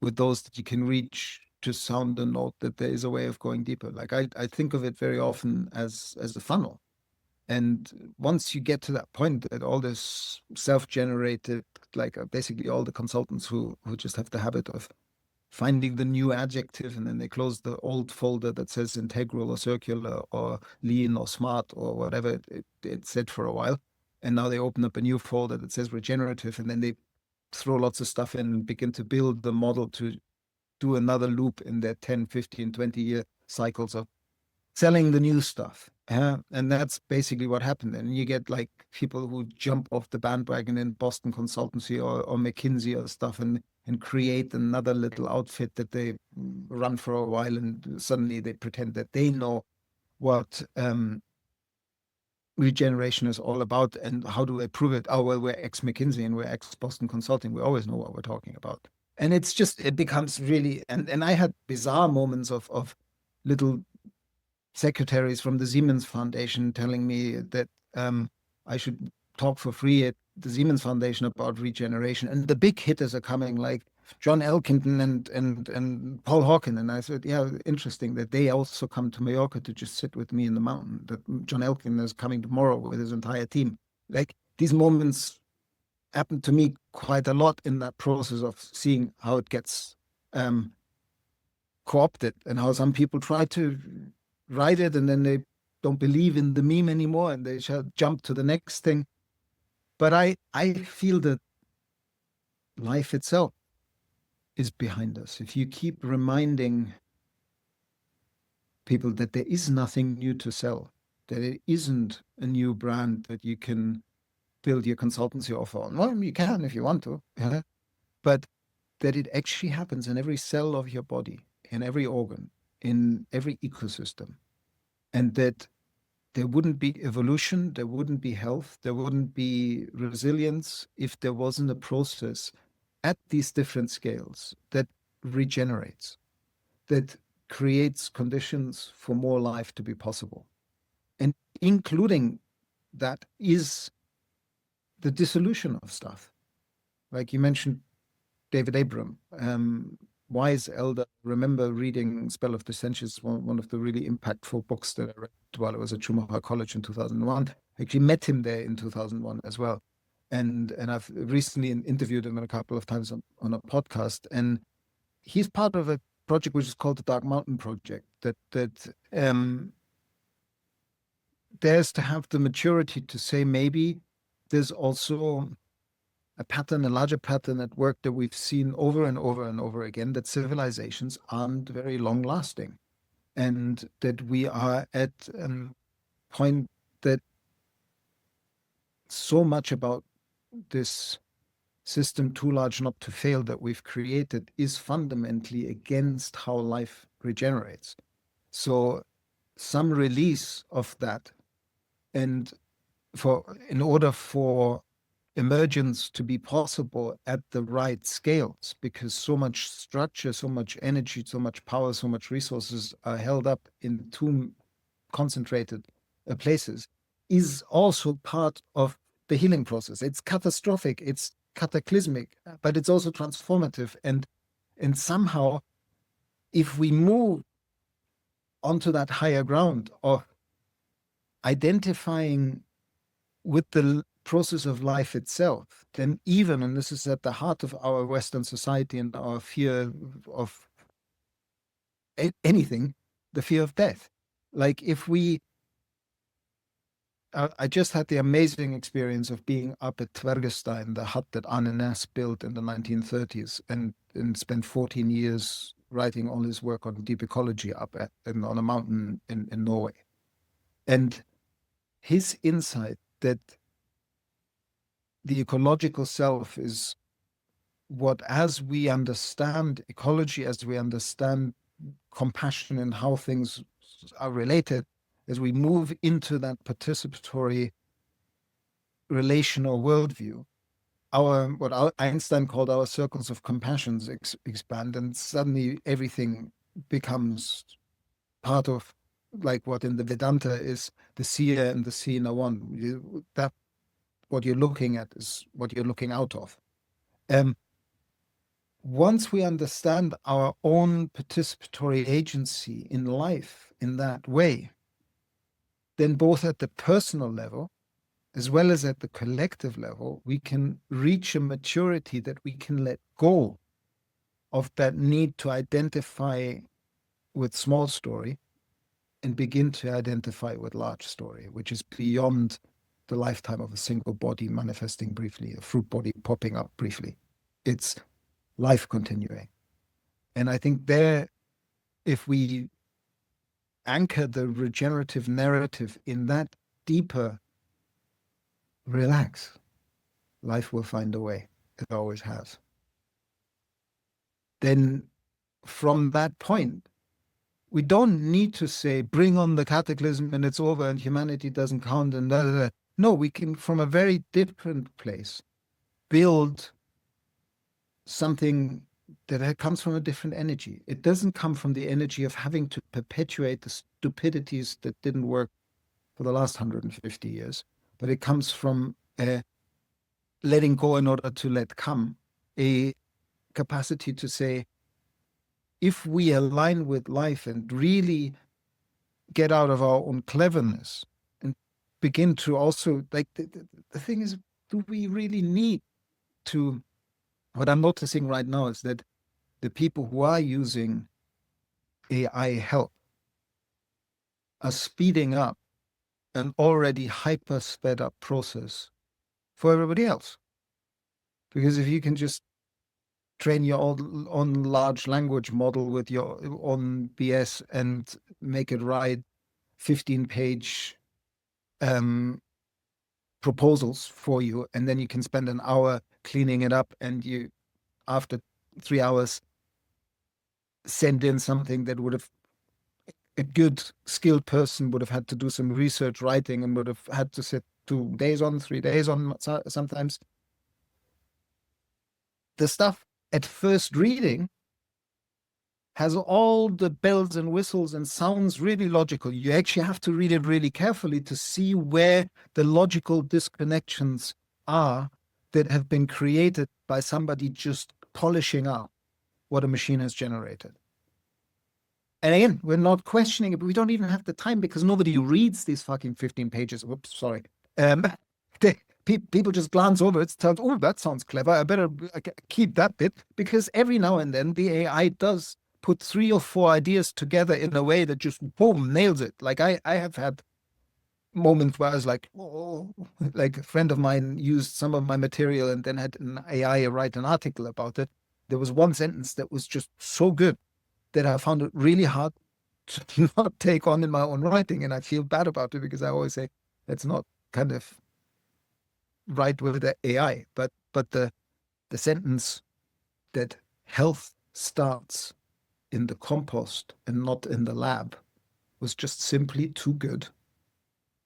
[SPEAKER 1] with those that you can reach to sound the note that there is a way of going deeper. Like I think of it very often as a funnel. And once you get to that point that all this self-generated, like basically all the consultants who just have the habit of finding the new adjective and then they close the old folder that says integral or circular or lean or smart or whatever it said for a while. And now they open up a new folder that says regenerative, and then they throw lots of stuff in and begin to build the model to do another loop in their 10, 15, 20-year cycles of selling the new stuff. And that's basically what happened. And you get like people who jump off the bandwagon in Boston consultancy or McKinsey or stuff and create another little outfit that they run for a while, and suddenly they pretend that they know what regeneration is all about. And how do I prove it? Oh, well, we're ex-McKinsey and we're ex-Boston Consulting. We always know what we're talking about. And it's just, it becomes really, and I had bizarre moments of little secretaries from the Siemens Foundation telling me that I should talk for free at the Siemens Foundation about regeneration. And the big hitters are coming, like John Elkington and Paul Hawken. And I said, yeah, interesting that they also come to Mallorca to just sit with me in the mountain. That John Elkington is coming tomorrow with his entire team. Like these moments happen to me quite a lot in that process of seeing how it gets co-opted and how some people try to write it and then they don't believe in the meme anymore and they shall jump to the next thing. But I feel that life itself is behind us. If you keep reminding people that there is nothing new to sell, that it isn't a new brand that you can build your consultancy offer on. Well, you can if you want to, yeah? But that it actually happens in every cell of your body, in every organ, in every ecosystem, and that there wouldn't be evolution, there wouldn't be health, there wouldn't be resilience if there wasn't a process at these different scales that regenerates, that creates conditions for more life to be possible. And including that is the dissolution of stuff. Like you mentioned, David Abram, wise elder. Remember reading Spell of the Centuries, one of the really impactful books that I read while I was at Schumacher College in 2001. I actually met him there in 2001 as well. And I've recently interviewed him a couple of times on a podcast. And he's part of a project which is called the Dark Mountain Project that dares to have the maturity to say maybe there's also a pattern, a larger pattern at work that we've seen over and over and over again, that civilizations aren't very long lasting. And that we are at a point that so much about this system too large not to fail that we've created is fundamentally against how life regenerates. So some release of that, and in order for emergence to be possible at the right scales, because so much structure, so much energy, so much power, so much resources are held up in too concentrated places, is also part of the healing process. It's catastrophic, it's cataclysmic, but it's also transformative. And somehow, if we move onto that higher ground of identifying with the process of life itself, then even, and this is at the heart of our Western society and our fear of anything, the fear of death. Like if we, I just had the amazing experience of being up at Tvergestein, the hut that Arne Næss built in the 1930s, and spent 14 years writing all his work on deep ecology up on a mountain in Norway. And his insight that the ecological self is what, as we understand ecology, as we understand compassion and how things are related, as we move into that participatory relational worldview, what Einstein called our circles of compassions expand, and suddenly everything becomes part of, like what in the Vedanta is the seer and the seen are one. That what you're looking at is what you're looking out of. Once we understand our own participatory agency in life in that way, then both at the personal level as well as at the collective level, we can reach a maturity that we can let go of that need to identify with small story and begin to identify with large story, which is beyond the lifetime of a single body manifesting briefly, a fruit body popping up briefly. It's life continuing. And I think there, if we anchor the regenerative narrative in that deeper, relax, life will find a way. It always has. Then from that point, we don't need to say, bring on the cataclysm and it's over and humanity doesn't count and da, da, da. No, we can, from a very different place, build something that comes from a different energy. It doesn't come from the energy of having to perpetuate the stupidities that didn't work for the last 150 years, but it comes from letting go in order to let come, a capacity to say, if we align with life and really get out of our own cleverness and begin to also, like, the thing is, do we really need to? What I'm noticing right now is that the people who are using AI help are speeding up an already hyper sped up process for everybody else. Because if you can just train your own large language model with your own BS and make it write 15-page proposals for you, and then you can spend an hour cleaning it up, and you, after 3 hours, send in something that would have, a good skilled person would have had to do some research writing and would have had to sit 2 days on, 3 days on sometimes. The stuff at first reading has all the bells and whistles and sounds really logical. You actually have to read it really carefully to see where the logical disconnections are that have been created by somebody just polishing up what a machine has generated. And again, we're not questioning it, but we don't even have the time because nobody reads these fucking 15 pages. Whoops, sorry. People just glance over it, tell, oh, that sounds clever. I better keep that bit, because every now and then the AI does put 3 or 4 ideas together in a way that just, boom, nails it. Like I have had moments where I was like, oh, like a friend of mine used some of my material and then had an AI write an article about it. There was one sentence that was just so good that I found it really hard to not take on in my own writing. And I feel bad about it because I always say that's not kind of right with the AI. But the sentence that health starts in the compost and not in the lab was just simply too good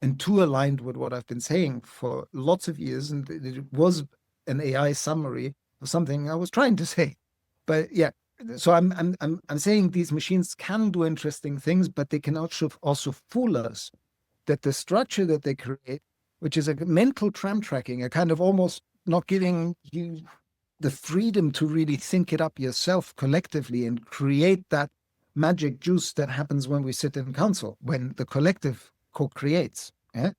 [SPEAKER 1] and too aligned with what I've been saying for lots of years. And it was an AI summary of something I was trying to say. But yeah, so I'm saying these machines can do interesting things, but they can also fool us that the structure that they create, which is a mental tram tracking, a kind of almost not giving you the freedom to really think it up yourself collectively and create that magic juice that happens when we sit in council, when the collective co-creates. Yeah?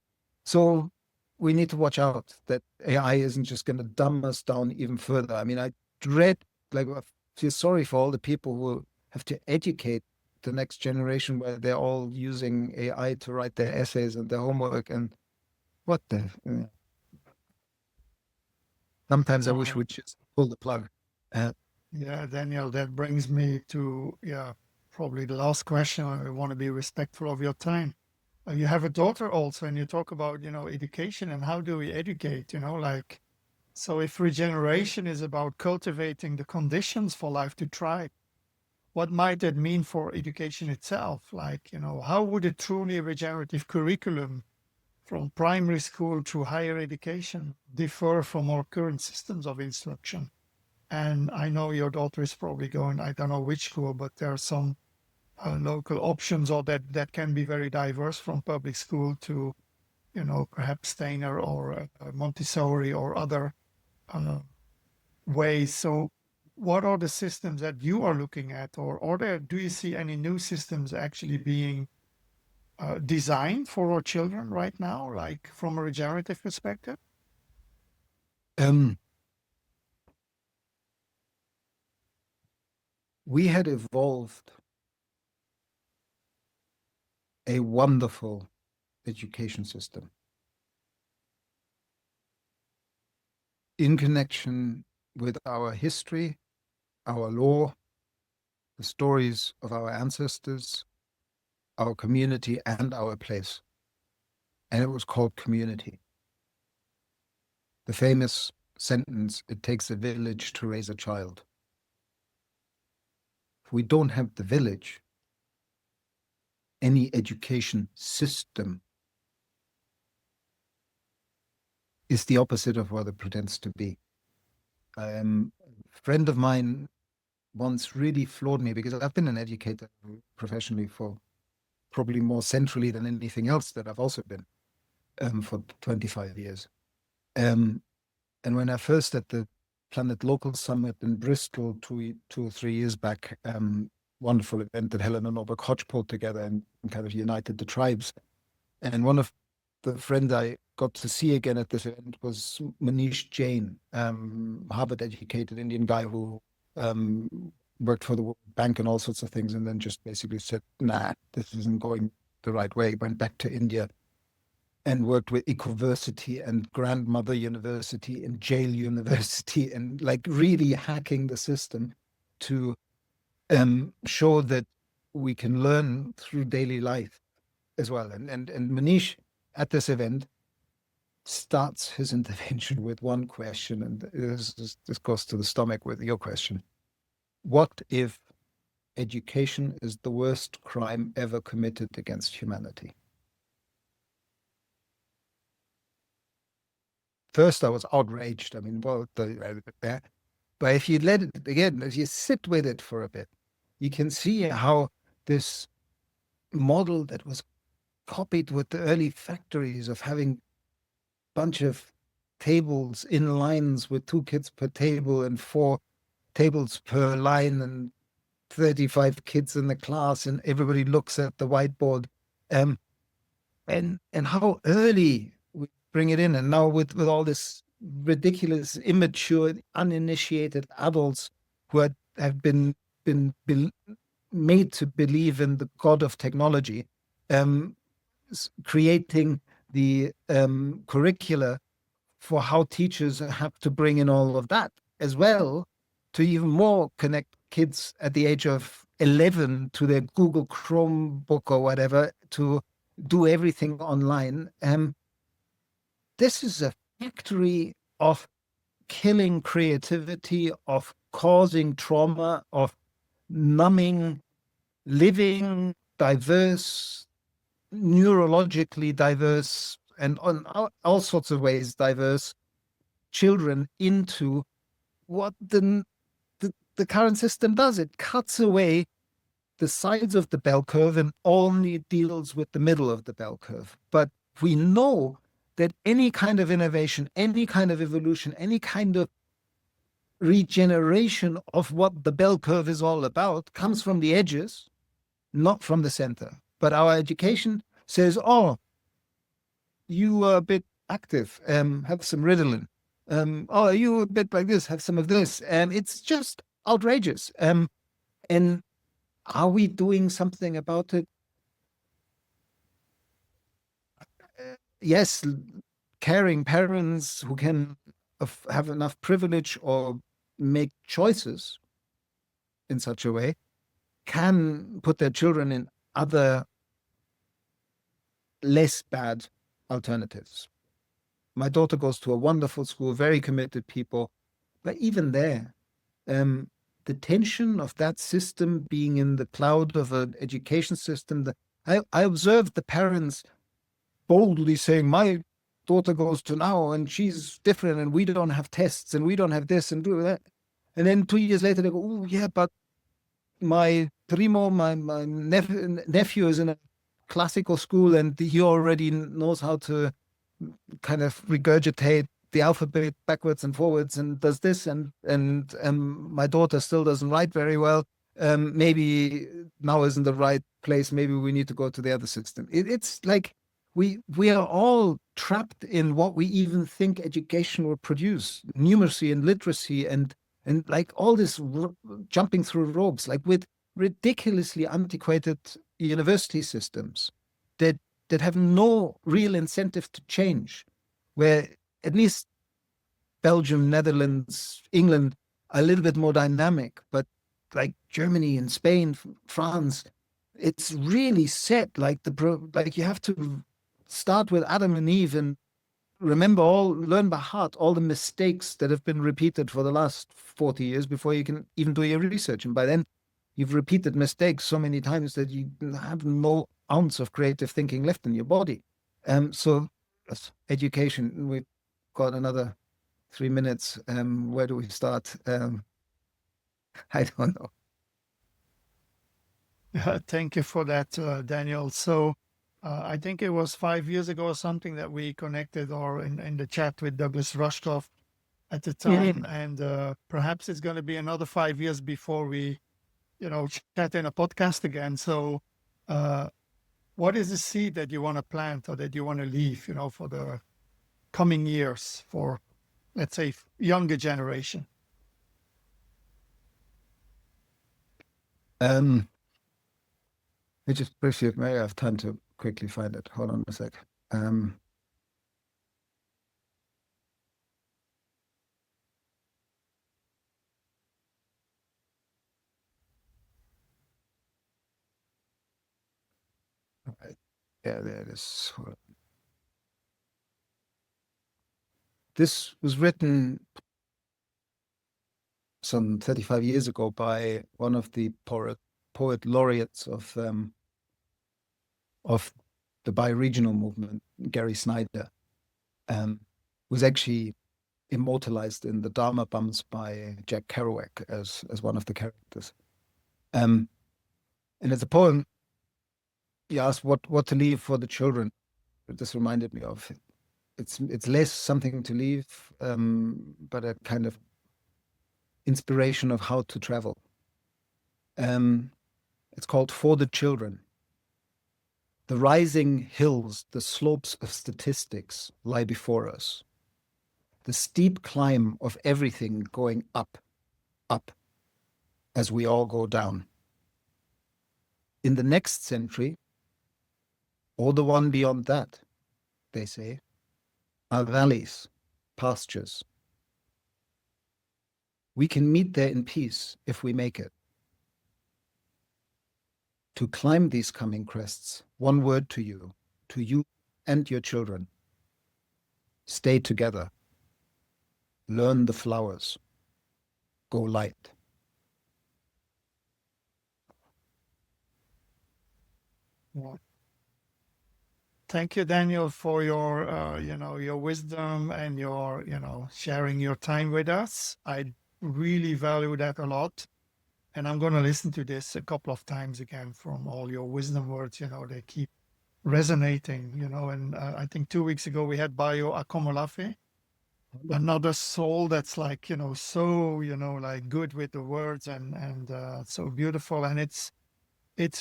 [SPEAKER 1] So we need to watch out that AI isn't just going to dumb us down even further. I mean, I feel sorry for all the people who have to educate the next generation where they're all using AI to write their essays and their homework, and what the... Sometimes I wish we'd just pull the plug.
[SPEAKER 2] Yeah, Daniel, that brings me to, probably the last question. I want to be respectful of your time. You have a daughter also, and you talk about, education and how do we educate, like, so if regeneration is about cultivating the conditions for life to thrive, what might that mean for education itself? Like, how would a truly regenerative curriculum from primary school to higher education differ from our current systems of instruction? And I know your daughter is probably going, I don't know which school, but there are some local options, or that can be very diverse, from public school to, perhaps Steiner or Montessori or other ways. So what are the systems that you are looking at, or do you see any new systems actually being designed for our children right now, like from a regenerative perspective?
[SPEAKER 1] We had evolved a wonderful education system in connection with our history, our law, the stories of our ancestors, our community, and our place. And it was called community. The famous sentence, it takes a village to raise a child. If we don't have the village, any education system is the opposite of what it pretends to be. A friend of mine once really floored me, because I've been an educator professionally for probably more centrally than anything else that I've also been for 25 years. And when I first at the Planet Local Summit in Bristol 2 or 3 years back, wonderful event that Helen and Norbert Hodge pulled together and kind of united the tribes. And one of the friend I got to see again at this event was Manish Jain, Harvard-educated Indian guy who worked for the World Bank and all sorts of things, and then just basically said, nah, this isn't going the right way. Went back to India and worked with Ecoversity and Grandmother University and Jail University and like really hacking the system to show that we can learn through daily life as well. And Manish at this event starts his intervention with one question, and this goes to the stomach with your question. What if education is the worst crime ever committed against humanity? First, I was outraged. I mean, well, but if you let it again, if you sit with it for a bit, you can see how this model that was copied with the early factories of having a bunch of tables in lines with 2 kids per table and 4 tables per line and 35 kids in the class, and everybody looks at the whiteboard, and how early we bring it in, and now with all this ridiculous, immature, uninitiated adults who have been made to believe in the god of technology, creating the curricula for how teachers have to bring in all of that as well, to even more connect kids at the age of 11 to their Google Chromebook or whatever to do everything online. This is a factory of killing creativity, of causing trauma, of numbing living, diverse, neurologically diverse, and on all sorts of ways diverse children into what the current system does. It cuts away the sides of the bell curve and only deals with the middle of the bell curve. But we know that any kind of innovation, any kind of evolution, any kind of regeneration of what the bell curve is all about comes from the edges, not from the center. But our education says, oh, you are a bit active, have some Ritalin. Oh, you a bit like this, have some of this. It's just outrageous. And are we doing something about it? Yes, caring parents who can have enough privilege or make choices in such a way can put their children in other less bad alternatives. My daughter goes to a wonderful school, very committed people, but even there, the tension of that system being in the cloud of an education system, I observed the parents boldly saying, my daughter goes to now and she's different and we don't have tests and we don't have this and do that. And then 2 years later, they go, oh, yeah, but my primo, my nephew is in a classical school and he already knows how to kind of regurgitate the alphabet backwards and forwards and does this. And my daughter still doesn't write very well. Maybe now isn't the right place. Maybe we need to go to the other system. It's like we are all trapped in what we even think education will produce, numeracy and literacy and like all this jumping through ropes, like with ridiculously antiquated university systems that have no real incentive to change, where at least Belgium, Netherlands, England are a little bit more dynamic, but like Germany and Spain, France, it's really set like you have to start with Adam and Eve and learn by heart all the mistakes that have been repeated for the last 40 years before you can even do your research. And by then you've repeated mistakes so many times that you have no ounce of creative thinking left in your body. So education, we've got another 3 minutes. Where do we start? I don't know.
[SPEAKER 2] Thank you for that, Daniel. So I think it was 5 years ago or something that we connected or in the chat with Douglas Rushkoff at the time. And perhaps it's going to be another 5 years before we, chat in a podcast again. So what is the seed that you want to plant or that you want to leave, for the coming years for, let's say, younger generation?
[SPEAKER 1] I just briefly, may I have time to quickly find it? Hold on a sec. All right. Yeah, there it is. This was written some 35 years ago by one of the poet laureates of the bioregional movement, Gary Snyder, was actually immortalized in the Dharma Bums by Jack Kerouac as one of the characters. And it's a poem. He asked what to leave for the children. This reminded me of it's less something to leave, but a kind of inspiration of how to travel. It's called For the Children. The rising hills, the slopes of statistics lie before us. The steep climb of everything going up, up, as we all go down. In the next century, or the one beyond that, they say, are valleys, pastures. We can meet there in peace if we make it. To climb these coming crests, one word to you and your children. Stay together. Learn the flowers. Go light.
[SPEAKER 2] Yeah. Thank you, Daniel, for your, your wisdom and your, sharing your time with us. I really value that a lot. And I'm going to listen to this a couple of times again from all your wisdom words, they keep resonating, and I think 2 weeks ago we had Bayo Akomolafe, another soul that's like, so, like good with the words and so beautiful. And it's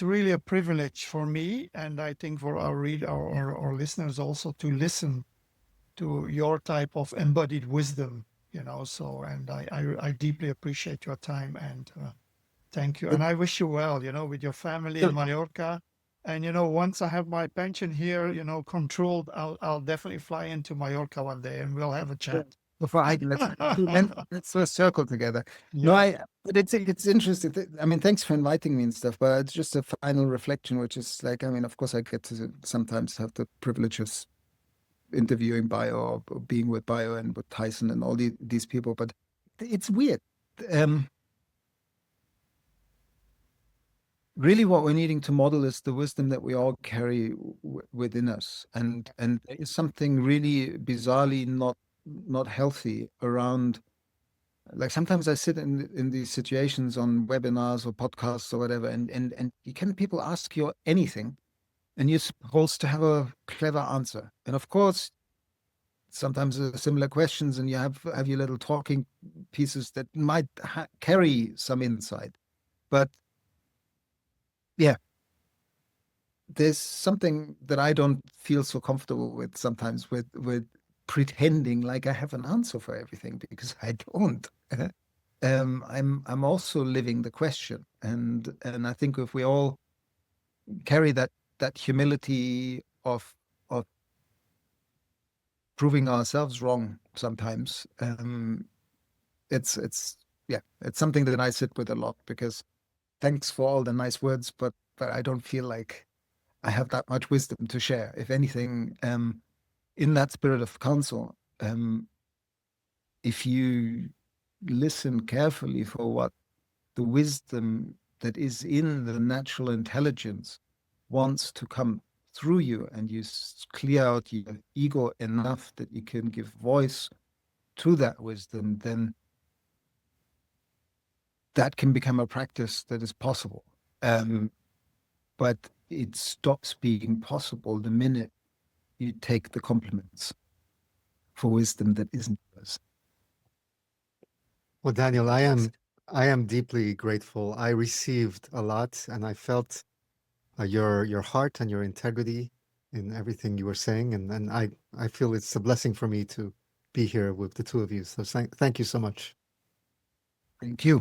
[SPEAKER 2] really a privilege for me, and I think for our listeners also, to listen to your type of embodied wisdom, so, and I deeply appreciate your time, and thank you. And I wish you well, with your family in Mallorca. And, once I have my pension here, controlled, I'll definitely fly into Mallorca one day and we'll have a chat.
[SPEAKER 1] Before let's do a circle together.
[SPEAKER 2] Yeah.
[SPEAKER 1] No, but it's interesting. I mean, thanks for inviting me and stuff, but it's just a final reflection, which is like, I mean, of course, I get to sometimes have the privilege of interviewing Bio or being with Bio and with Tyson and all these people, but it's weird. Really, what we're needing to model is the wisdom that we all carry within us, and there is something really bizarrely not healthy around. Like sometimes I sit in these situations on webinars or podcasts or whatever, and you can people ask you anything, and you're supposed to have a clever answer. And of course, sometimes there are similar questions, and you have your little talking pieces that might carry some insight, but yeah, there's something that I don't feel so comfortable with sometimes with pretending like I have an answer for everything, because I don't. I'm also living the question, and I think if we all carry that humility of proving ourselves wrong sometimes, it's yeah, it's something that I sit with a lot, because thanks for all the nice words, but I don't feel like I have that much wisdom to share. If anything, in that spirit of counsel, if you listen carefully for what the wisdom that is in the natural intelligence wants to come through you, and you clear out your ego enough that you can give voice to that wisdom, then that can become a practice that is possible. But it stops being possible the minute you take the compliments for wisdom that isn't yours.
[SPEAKER 3] Well, Daniel, I am deeply grateful. I received a lot, and I felt your heart and your integrity in everything you were saying, and I feel it's a blessing for me to be here with the two of you. So thank you so much.
[SPEAKER 1] Thank you.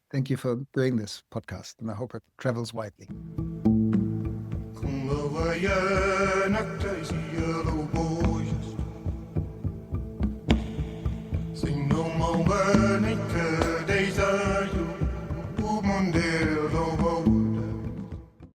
[SPEAKER 1] Thank you for doing this podcast, and I hope it travels widely.
[SPEAKER 4] Sing no more naked days are you,